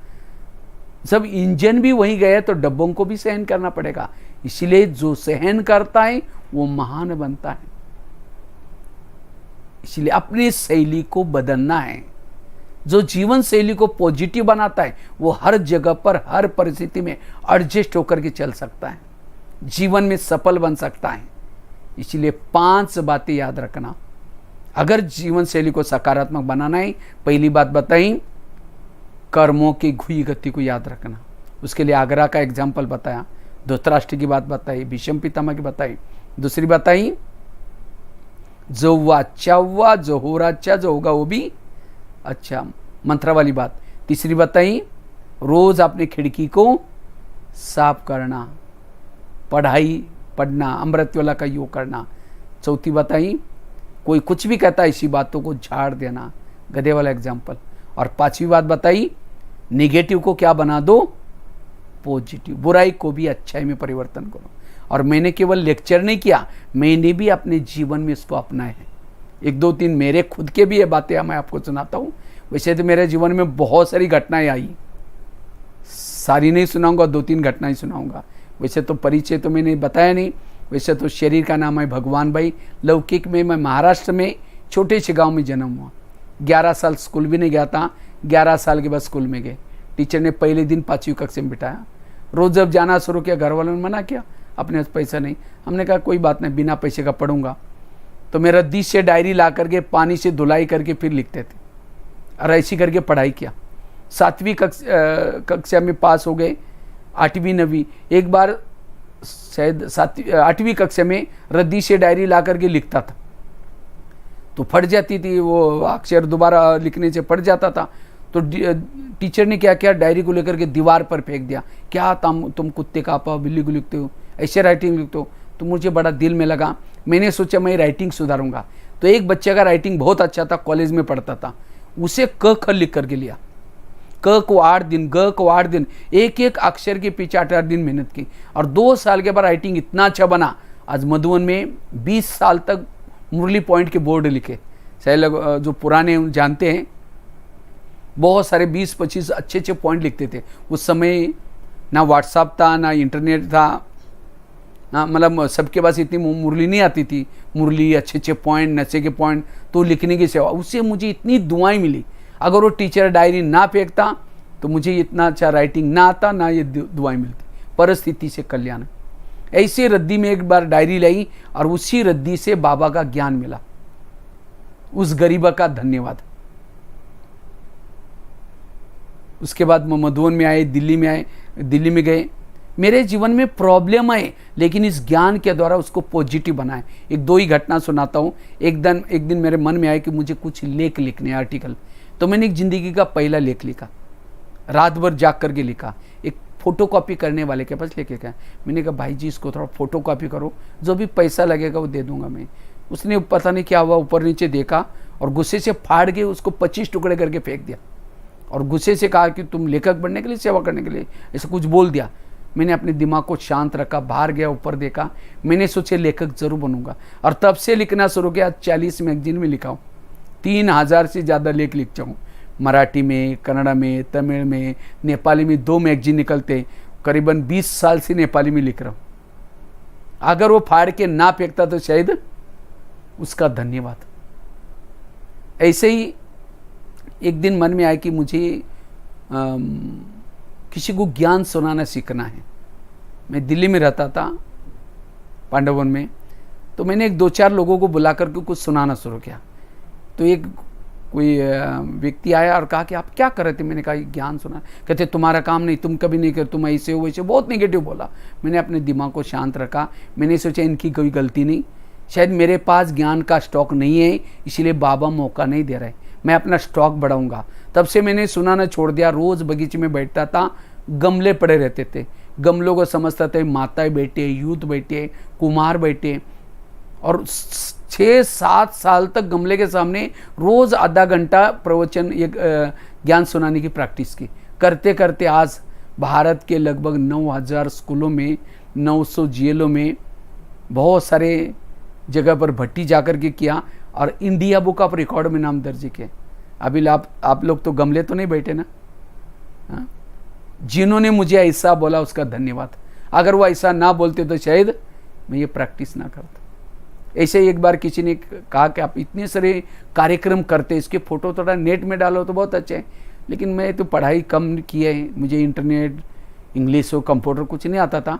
Speaker 1: जब इंजन भी वहीं गए तो डब्बों को भी सहन करना पड़ेगा। इसलिए जो सहन करता है वो महान बनता है। इसलिए अपनी शैली को बदलना है। जो जीवन शैली को पॉजिटिव बनाता है वो हर जगह पर, हर परिस्थिति में एडजस्ट होकर के चल सकता है, जीवन में सफल बन सकता है। इसलिए 5 बातें याद रखना अगर जीवन शैली को सकारात्मक बनाना है। पहली बात बताई, कर्मों की घुई गति को याद रखना। उसके लिए आगरा का एग्जाम्पल बताया, धृतराष्ट्र की बात बताई, भीष्म पितामह की बताई। दूसरी बताई, जो हुआ अच्छा हुआ, जो हो रहा अच्छा, जो होगा वो भी अच्छा, मंत्र वाली बात। तीसरी बताई, रोज अपनी खिड़की को साफ करना, पढ़ाई पढ़ना, अमृत वाला का योग करना। चौथी बताई, कोई कुछ भी कहता है इसी बातों को झाड़ देना, गधे वाला एग्जाम्पल। और 5वीं बात बताई, निगेटिव को क्या बना दो, पॉजिटिव। बुराई को भी अच्छाई में परिवर्तन करो। और मैंने केवल लेक्चर नहीं किया, मैंने भी अपने जीवन में इसको अपनाया है। 1-2-3 मेरे खुद के भी ये बातें मैं आपको सुनाता हूँ। वैसे तो मेरे जीवन में बहुत सारी घटनाएं आई, सारी नहीं सुनाऊंगा, 2-3 घटनाएं सुनाऊंगा। वैसे तो परिचय तो मैंने बताया नहीं, वैसे तो शरीर का नाम है भगवान भाई, लौकिक में मैं महाराष्ट्र में छोटे से गांव में जन्म हुआ। 11 साल स्कूल भी नहीं गया था, 11 साल के बाद स्कूल में गए। टीचर ने पहले दिन 5वीं कक्षा में बिठाया। रोज़ जब जाना शुरू किया घर वालों ने मना किया, अपने पास पैसा नहीं। हमने कहा कोई बात नहीं, बिना पैसे का पढ़ूंगा। तो मैं रद्दी से डायरी ला करके पानी से धुलाई करके फिर लिखते थे और ऐसी करके पढ़ाई किया। 7वीं कक्षा में पास हो गए, 8वीं 9वीं। एक बार शायद 8वीं कक्षा में रद्दी से डायरी ला करके लिखता था तो फट जाती थी, वो अक्षर दोबारा लिखने से फट जाता था। तो टीचर ने क्या किया, डायरी को लेकर के दीवार पर फेंक दिया। क्या तुम कुत्ते का आपा बिल्ली को लिखते हो, ऐसे राइटिंग लिखते हो। तो मुझे बड़ा दिल में लगा, मैंने सोचा मैं राइटिंग सुधारूंगा। तो एक बच्चे का राइटिंग बहुत अच्छा था, कॉलेज में पढ़ता था, उसे क ख लिख करके लिया। क को 8 दिन, ग को 8 दिन, एक एक अक्षर के पीछे 8-8 दिन मेहनत की और 2 साल के बाद राइटिंग इतना अच्छा बना। आज मधुबन में 20 साल तक मुरली पॉइंट के बोर्ड लिखे। शायद लोग जो पुराने जानते हैं, बहुत सारे 20-25 अच्छे पॉइंट लिखते थे। उस समय ना व्हाट्सएप था ना इंटरनेट था, ना मतलब सबके पास इतनी मुरली नहीं आती थी। मुरली अच्छे पॉइंट, नशे के पॉइंट, तो लिखने की सेवा, उससे मुझे इतनी दुआएं मिली। अगर वो टीचर डायरी ना फेंकता तो मुझे इतना अच्छा राइटिंग ना आता, ना ये दुआएं मिलती। परिस्थिति से कल्याण। ऐसे रद्दी में एक बार डायरी लाई और उसी रद्दी से बाबा का ज्ञान मिला। उस गरीब का धन्यवाद। उसके बाद मधुबन में आए, दिल्ली में आए, दिल्ली में गए। मेरे जीवन में प्रॉब्लम आए लेकिन इस ज्ञान के द्वारा उसको पॉजिटिव बनाए। एक 2 ही घटना सुनाता हूँ। एक दिन मेरे मन में आया कि मुझे कुछ लेख लिखने, आर्टिकल। तो मैंने एक जिंदगी का पहला लेख लिखा, रात भर जाग करके लिखा। एक फोटोकॉपी करने वाले के पास लेके गया। मैंने कहा भाई जी इसको थोड़ा फोटोकॉपी करो, जो भी पैसा लगेगा वो दे दूंगा मैं। उसने पता नहीं क्या हुआ, ऊपर नीचे देखा और गुस्से से फाड़ के उसको 25 टुकड़े करके फेंक दिया और गुस्से से कहा कि तुम लेखक बनने के लिए, सेवा करने के लिए, ऐसा कुछ बोल दिया। मैंने अपने दिमाग को शांत रखा, बाहर गया, ऊपर देखा। मैंने सोचे लेखक जरूर बनूंगा और तब से लिखना शुरू किया। 40 मैगजीन में लिखा हूँ, 3000 से ज़्यादा लेख लिख जाऊँ। मराठी में, कन्नड़ा में, तमिल में, नेपाली में 2 मैगजीन निकलते। करीबन 20 साल से नेपाली में लिख रहा हूँ। अगर वो फाड़ के ना फेंकता तो शायद उसका धन्यवाद। ऐसे ही एक दिन मन में आया कि मुझे किसी को ज्ञान सुनाना सीखना है। मैं दिल्ली में रहता था, पांडवन में। तो मैंने 2-4 लोगों को बुला करके कुछ सुनाना शुरू किया। तो एक कोई व्यक्ति आया और कहा कि आप क्या कर रहे थे। मैंने कहा ज्ञान सुना। कहते तुम्हारा काम नहीं, तुम कभी नहीं कर, तुम ऐसे हो वैसे, बहुत नेगेटिव बोला। मैंने अपने दिमाग को शांत रखा। मैंने सोचा इनकी कोई गलती नहीं, शायद मेरे पास ज्ञान का स्टॉक नहीं है, इसीलिए बाबा मौका नहीं दे रहे। मैं अपना स्टॉक बढ़ाऊंगा। तब से मैंने सुनाना छोड़ दिया। रोज़ बगीचे में बैठता था, गमले पड़े रहते थे। गमलों को समझता था माताएं बैठे, यूथ बैठे, कुमार बैठे। और 6-7 साल तक गमले के सामने रोज़ आधा घंटा प्रवचन, एक ज्ञान सुनाने की प्रैक्टिस की। करते करते आज भारत के लगभग 9000 स्कूलों में, 900 जेलों में, बहुत सारे जगह पर भट्टी जाकर के किया और इंडिया बुक ऑफ रिकॉर्ड में नाम दर्ज किया। अभी आप लोग तो गमले तो नहीं बैठे ना। हाँ? जिन्होंने मुझे ऐसा बोला उसका धन्यवाद। अगर वो ऐसा ना बोलते तो शायद मैं ये प्रैक्टिस ना करता। ऐसे ही एक बार किसी ने कहा कि आप इतने सारे कार्यक्रम करते, इसके फ़ोटो थोड़ा नेट में डालो तो बहुत अच्छे हैं। लेकिन मैं तो पढ़ाई कम की है, मुझे इंटरनेट, इंग्लिश हो, कंप्यूटर कुछ नहीं आता था।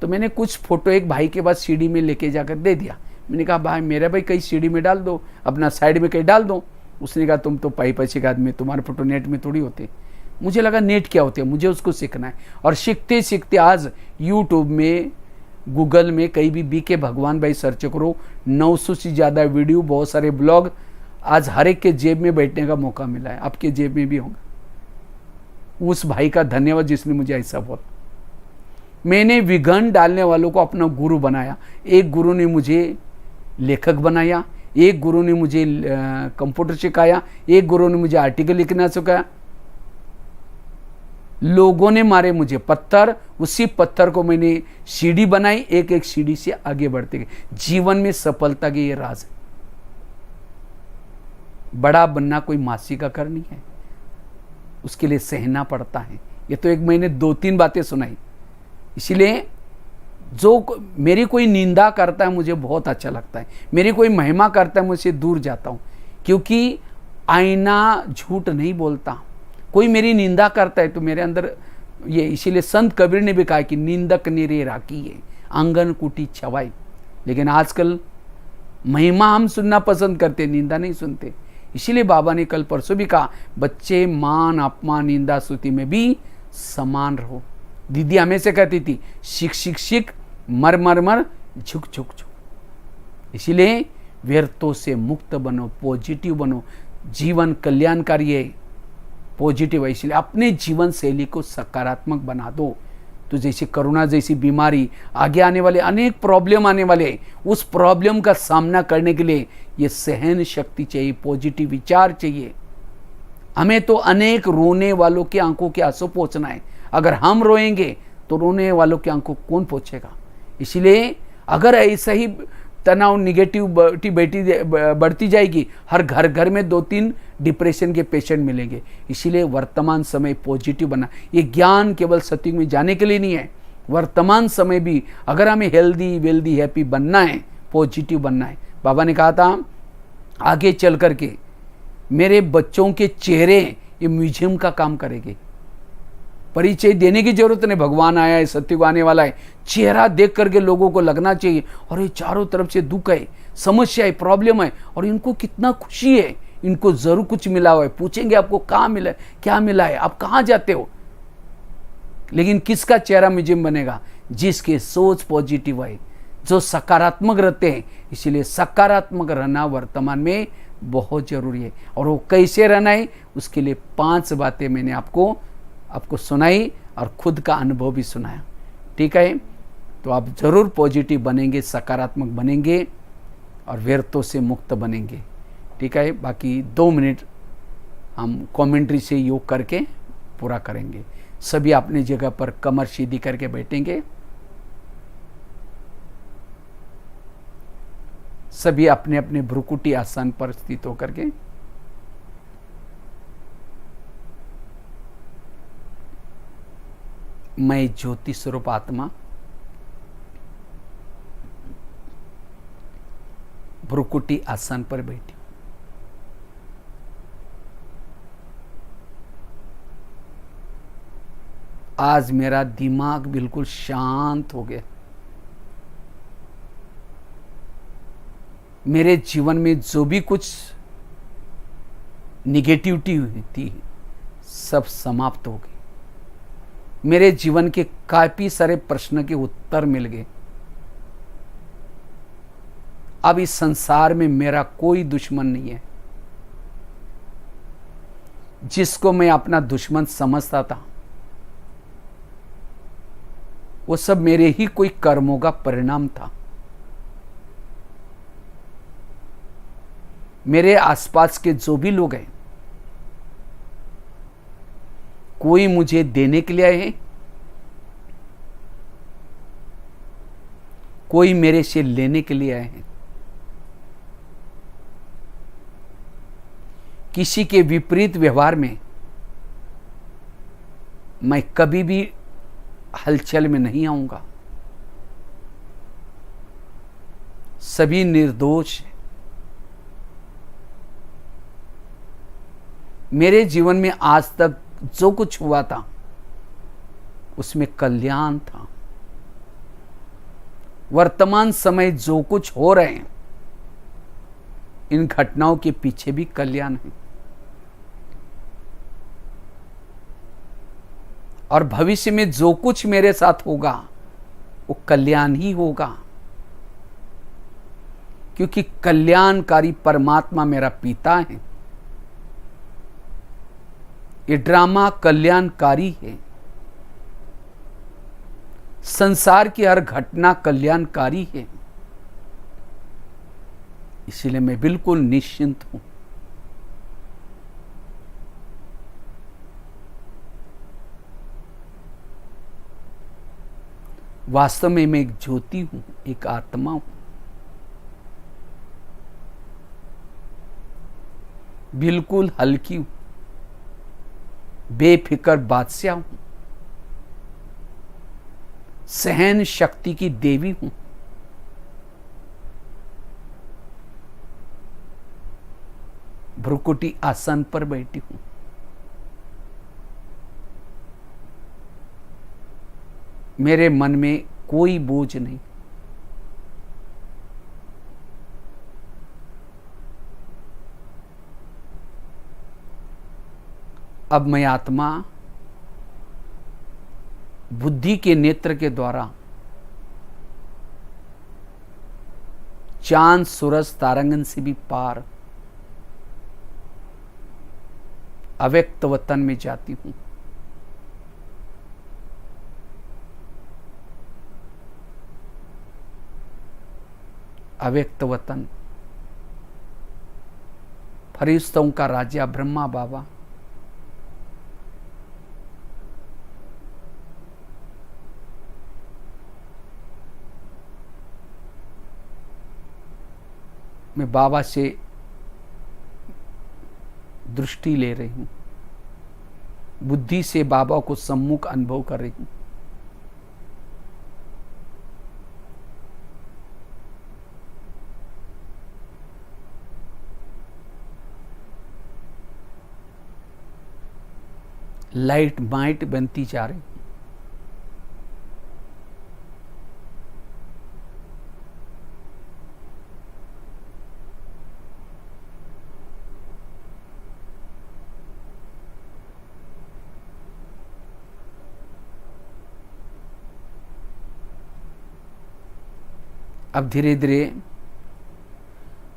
Speaker 1: तो मैंने कुछ फ़ोटो एक भाई के पास सीडी में लेके जाकर दे दिया। मैंने कहा भाई मेरा भाई कहीं सीडी में डाल दो, अपना साइड में कहीं डाल दो। उसने कहा तुम तो पैसे का आदमी, तुम्हारे फोटो नेट में थोड़ी होते। मुझे लगा नेट क्या होते है, मुझे उसको सीखना है। और सीखते सीखते आज यूट्यूब में, गूगल में कहीं भी बीके भगवान भाई सर्च करो, 900 से ज़्यादा वीडियो, बहुत सारे ब्लॉग। आज हर एक के जेब में बैठने का मौका मिला है, आपके जेब में भी होगा। उस भाई का धन्यवाद जिसने मुझे ऐसा बोला। मैंने विघन डालने वालों को अपना गुरु बनाया। एक गुरु ने मुझे लेखक बनाया, एक गुरु ने मुझे कंप्यूटर सिखाया, एक गुरु ने मुझे आर्टिकल लिखना सिखाया। लोगों ने मारे मुझे पत्थर, उसी पत्थर को मैंने सीढ़ी बनाई, एक एक सीढ़ी से आगे बढ़ते गए। जीवन में सफलता के ये राज है। बड़ा बनना कोई मासी का कर नहीं है, उसके लिए सहना पड़ता है। ये तो एक महीने 2-3 बातें सुनाई। इसीलिए मेरी कोई निंदा करता है मुझे बहुत अच्छा लगता है, मेरी कोई महिमा करता है मुझसे दूर जाता हूँ, क्योंकि आईना झूठ नहीं बोलता। कोई मेरी निंदा करता है तो मेरे अंदर ये, इसीलिए संत कबीर ने भी कहा कि निंदक निरे राखी है, आंगन कुटी छवाई। लेकिन आजकल महिमा हम सुनना पसंद करते, निंदा नहीं सुनते। इसीलिए बाबा ने कल परसों भी कहा, बच्चे मान अपमान निंदा स्तुति में भी समान रहो। दीदी हमेशा कहती थी, शिक शिक शिक, मर मर मर, झुक झुक झुक। इसीलिए व्यर्थों से मुक्त बनो, पॉजिटिव बनो, जीवन कल्याणकारी है, पॉजिटिव है। इसलिए अपने जीवन शैली को सकारात्मक बना दो। तो जैसे कोरोना जैसी बीमारी, आगे आने वाले अनेक प्रॉब्लम आने वाले, उस प्रॉब्लम का सामना करने के लिए ये सहन शक्ति चाहिए, पॉजिटिव विचार चाहिए। हमें तो अनेक रोने वालों की आंखों के आंसू पोंछना है। अगर हम रोएंगे तो रोने वालों की आंखों कौन पोंछेगा? इसलिए अगर ऐसा ही तनाव निगेटिव बढ़ती जाएगी, हर घर घर में 2-3 डिप्रेशन के पेशेंट मिलेंगे। इसीलिए वर्तमान समय पॉजिटिव बना। ये ज्ञान केवल सत्युग में जाने के लिए नहीं है, वर्तमान समय भी अगर हमें हेल्दी वेल्दी हैप्पी बनना है, पॉजिटिव बनना है। बाबा ने कहा था आगे चल करके मेरे बच्चों के चेहरे ये म्यूजियम का काम करेंगे। परिचय देने की जरूरत नहीं, भगवान आया है, सत्युग आने वाला है। चेहरा देख करके लोगों को लगना चाहिए और ये चारों तरफ से दुख है, समस्या है, प्रॉब्लम है, और इनको कितना खुशी है, इनको जरूर कुछ मिला हुआ है। पूछेंगे आपको कहाँ मिला है, क्या मिला है, आप कहाँ जाते हो? लेकिन किसका चेहरा म्यूजियम बनेगा? जिसके सोच पॉजिटिव है, जो सकारात्मक रहते हैं। इसीलिए सकारात्मक रहना वर्तमान में बहुत जरूरी है। और वो कैसे रहना है, उसके लिए 5 बातें मैंने आपको सुनाई और खुद का अनुभव भी सुनाया। ठीक है, तो आप जरूर पॉजिटिव बनेंगे, सकारात्मक बनेंगे और व्यर्थों से मुक्त बनेंगे। ठीक है, बाकी 2 मिनट हम कमेंट्री से योग करके पूरा करेंगे। सभी अपनी जगह पर कमर सीधी करके बैठेंगे। सभी अपने अपने भ्रुकुटी आसन पर स्थित होकर के मैं ज्योति स्वरूप आत्मा भ्रुकुटी आसन पर बैठी। आज मेरा दिमाग बिल्कुल शांत हो गया। मेरे जीवन में जो भी कुछ निगेटिविटी हुई थी सब समाप्त हो गई। मेरे जीवन के काफी सारे प्रश्न के उत्तर मिल गए। अब इस संसार में मेरा कोई दुश्मन नहीं है। जिसको मैं अपना दुश्मन समझता था वो सब मेरे ही कोई कर्मों का परिणाम था। मेरे आसपास के जो भी लोग हैं, कोई मुझे देने के लिए आए हैं, कोई मेरे से लेने के लिए आए हैं। किसी के विपरीत व्यवहार में मैं कभी भी हलचल में नहीं आऊंगा। सभी निर्दोष हैं। मेरे जीवन में आज तक जो कुछ हुआ था उसमें कल्याण था। वर्तमान समय जो कुछ हो रहे हैं इन घटनाओं के पीछे भी कल्याण है। और भविष्य में जो कुछ मेरे साथ होगा वो कल्याण ही होगा, क्योंकि कल्याणकारी परमात्मा मेरा पिता है। ये ड्रामा कल्याणकारी है। संसार की हर घटना कल्याणकारी है। इसीलिए मैं बिल्कुल निश्चिंत हूं। वास्तव में मैं एक ज्योति हूं, एक आत्मा हूं। बिल्कुल हल्की हूं, बेफिक्र बादशाह हूं। सहन शक्ति की देवी हूं। भ्रुकुटी आसन पर बैठी हूं। मेरे मन में कोई बोझ नहीं। अब मैं आत्मा बुद्धि के नेत्र के द्वारा चांद सूरज तारांगन से भी पार अव्यक्त वतन में जाती हूं। अव्यक्त वतन, फरिश्तों का राजा ब्रह्मा बाबा, मैं बाबा से दृष्टि ले रही हूं। बुद्धि से बाबा को सम्मुख अनुभव कर रही हूं। लाइट माइट बनती जा रही हूं। अब धीरे धीरे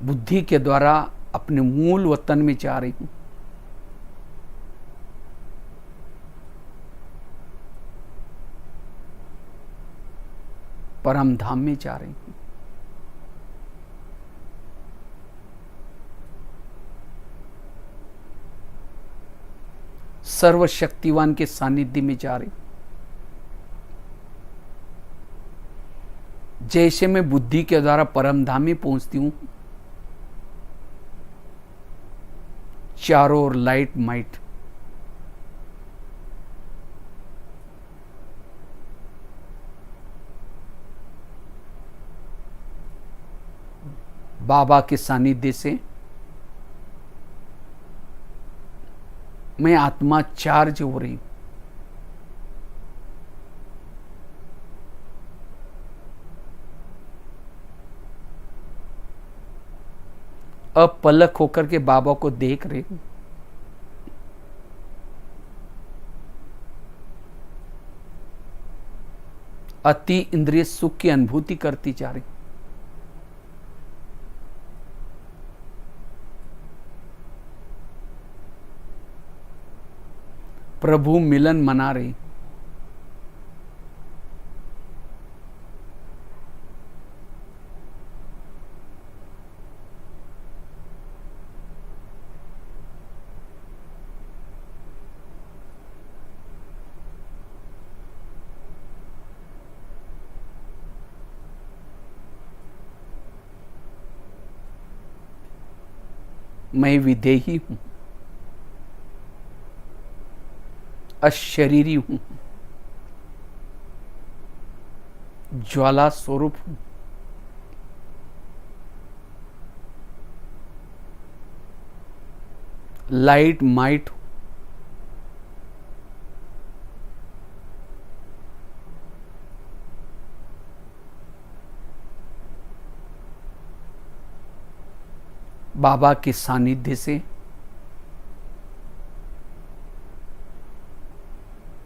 Speaker 1: बुद्धि के द्वारा अपने मूल वतन में जा रही हूं। परम धाम में जा रही हूं। सर्वशक्तिवान के सानिध्य में जा रही हूं। जैसे मैं बुद्धि के द्वारा परम धाम में पहुंचती हूं, चारों ओर लाइट माइट, बाबा के सानिध्य से मैं आत्मा चार्ज हो रही हूं। अपलक होकर के बाबा को देख रही हूं। अति इंद्रिय सुख की अनुभूति करती जा रही हूं। प्रभु मिलन मना रही। मैं विदेही हूं, अशरीरी हूं, ज्वाला स्वरूप हूं। लाइट माइट हूं। बाबा के सानिध्य से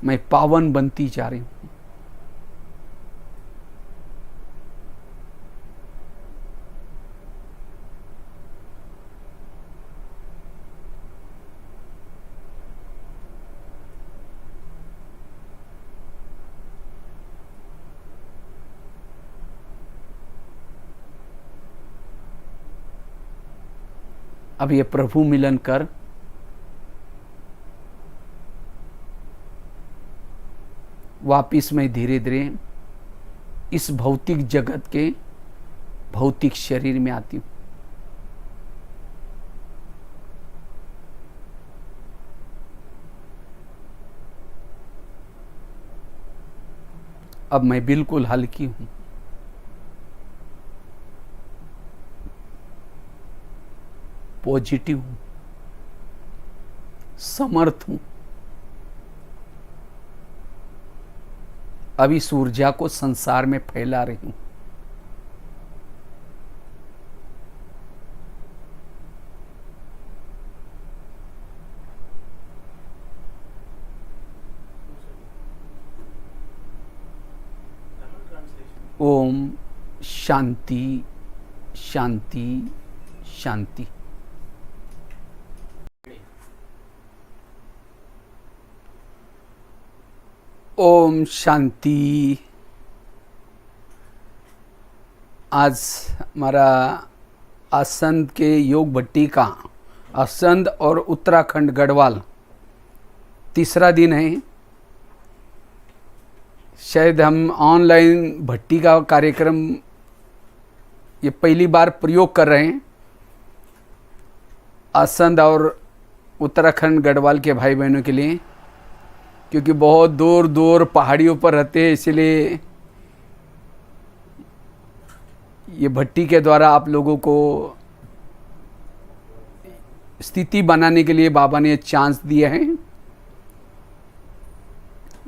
Speaker 1: मैं पावन बनती जा रही हूं। अब ये प्रभु मिलन कर वापिस मैं धीरे धीरे इस भौतिक जगत के भौतिक शरीर में आती हूं। अब मैं बिल्कुल हल्की हूं, पॉजिटिव हूं, समर्थ हूं। अब इस ऊर्जा को संसार में फैला रही हूं। ओम शांति शांति शांति। ओम शांति। आज हमारा आसंद के योग भट्टी का आसंद और उत्तराखंड गढ़वाल तीसरा दिन है। शायद हम ऑनलाइन भट्टी का कार्यक्रम ये पहली बार प्रयोग कर रहे हैं आसंद और उत्तराखंड गढ़वाल के भाई बहनों के लिए, क्योंकि बहुत दूर दूर पहाड़ियों पर रहते हैं, इसलिए ये भट्टी के द्वारा आप लोगों को स्थिति बनाने के लिए बाबा ने चांस दिया है।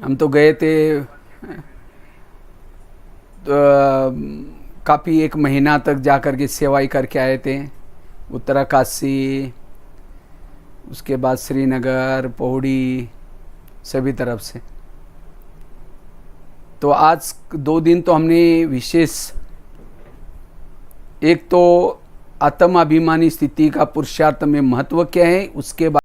Speaker 1: हम तो गए थे तो काफ़ी 1 महीना तक जा कर के सेवाई करके आए थे, उत्तराकाशी, उसके बाद श्रीनगर, पौड़ी, सभी तरफ से। तो आज 2 दिन तो हमने विशेष, एक तो आत्माभिमानी स्थिति का पुरुषार्थ में महत्व क्या है उसके बाद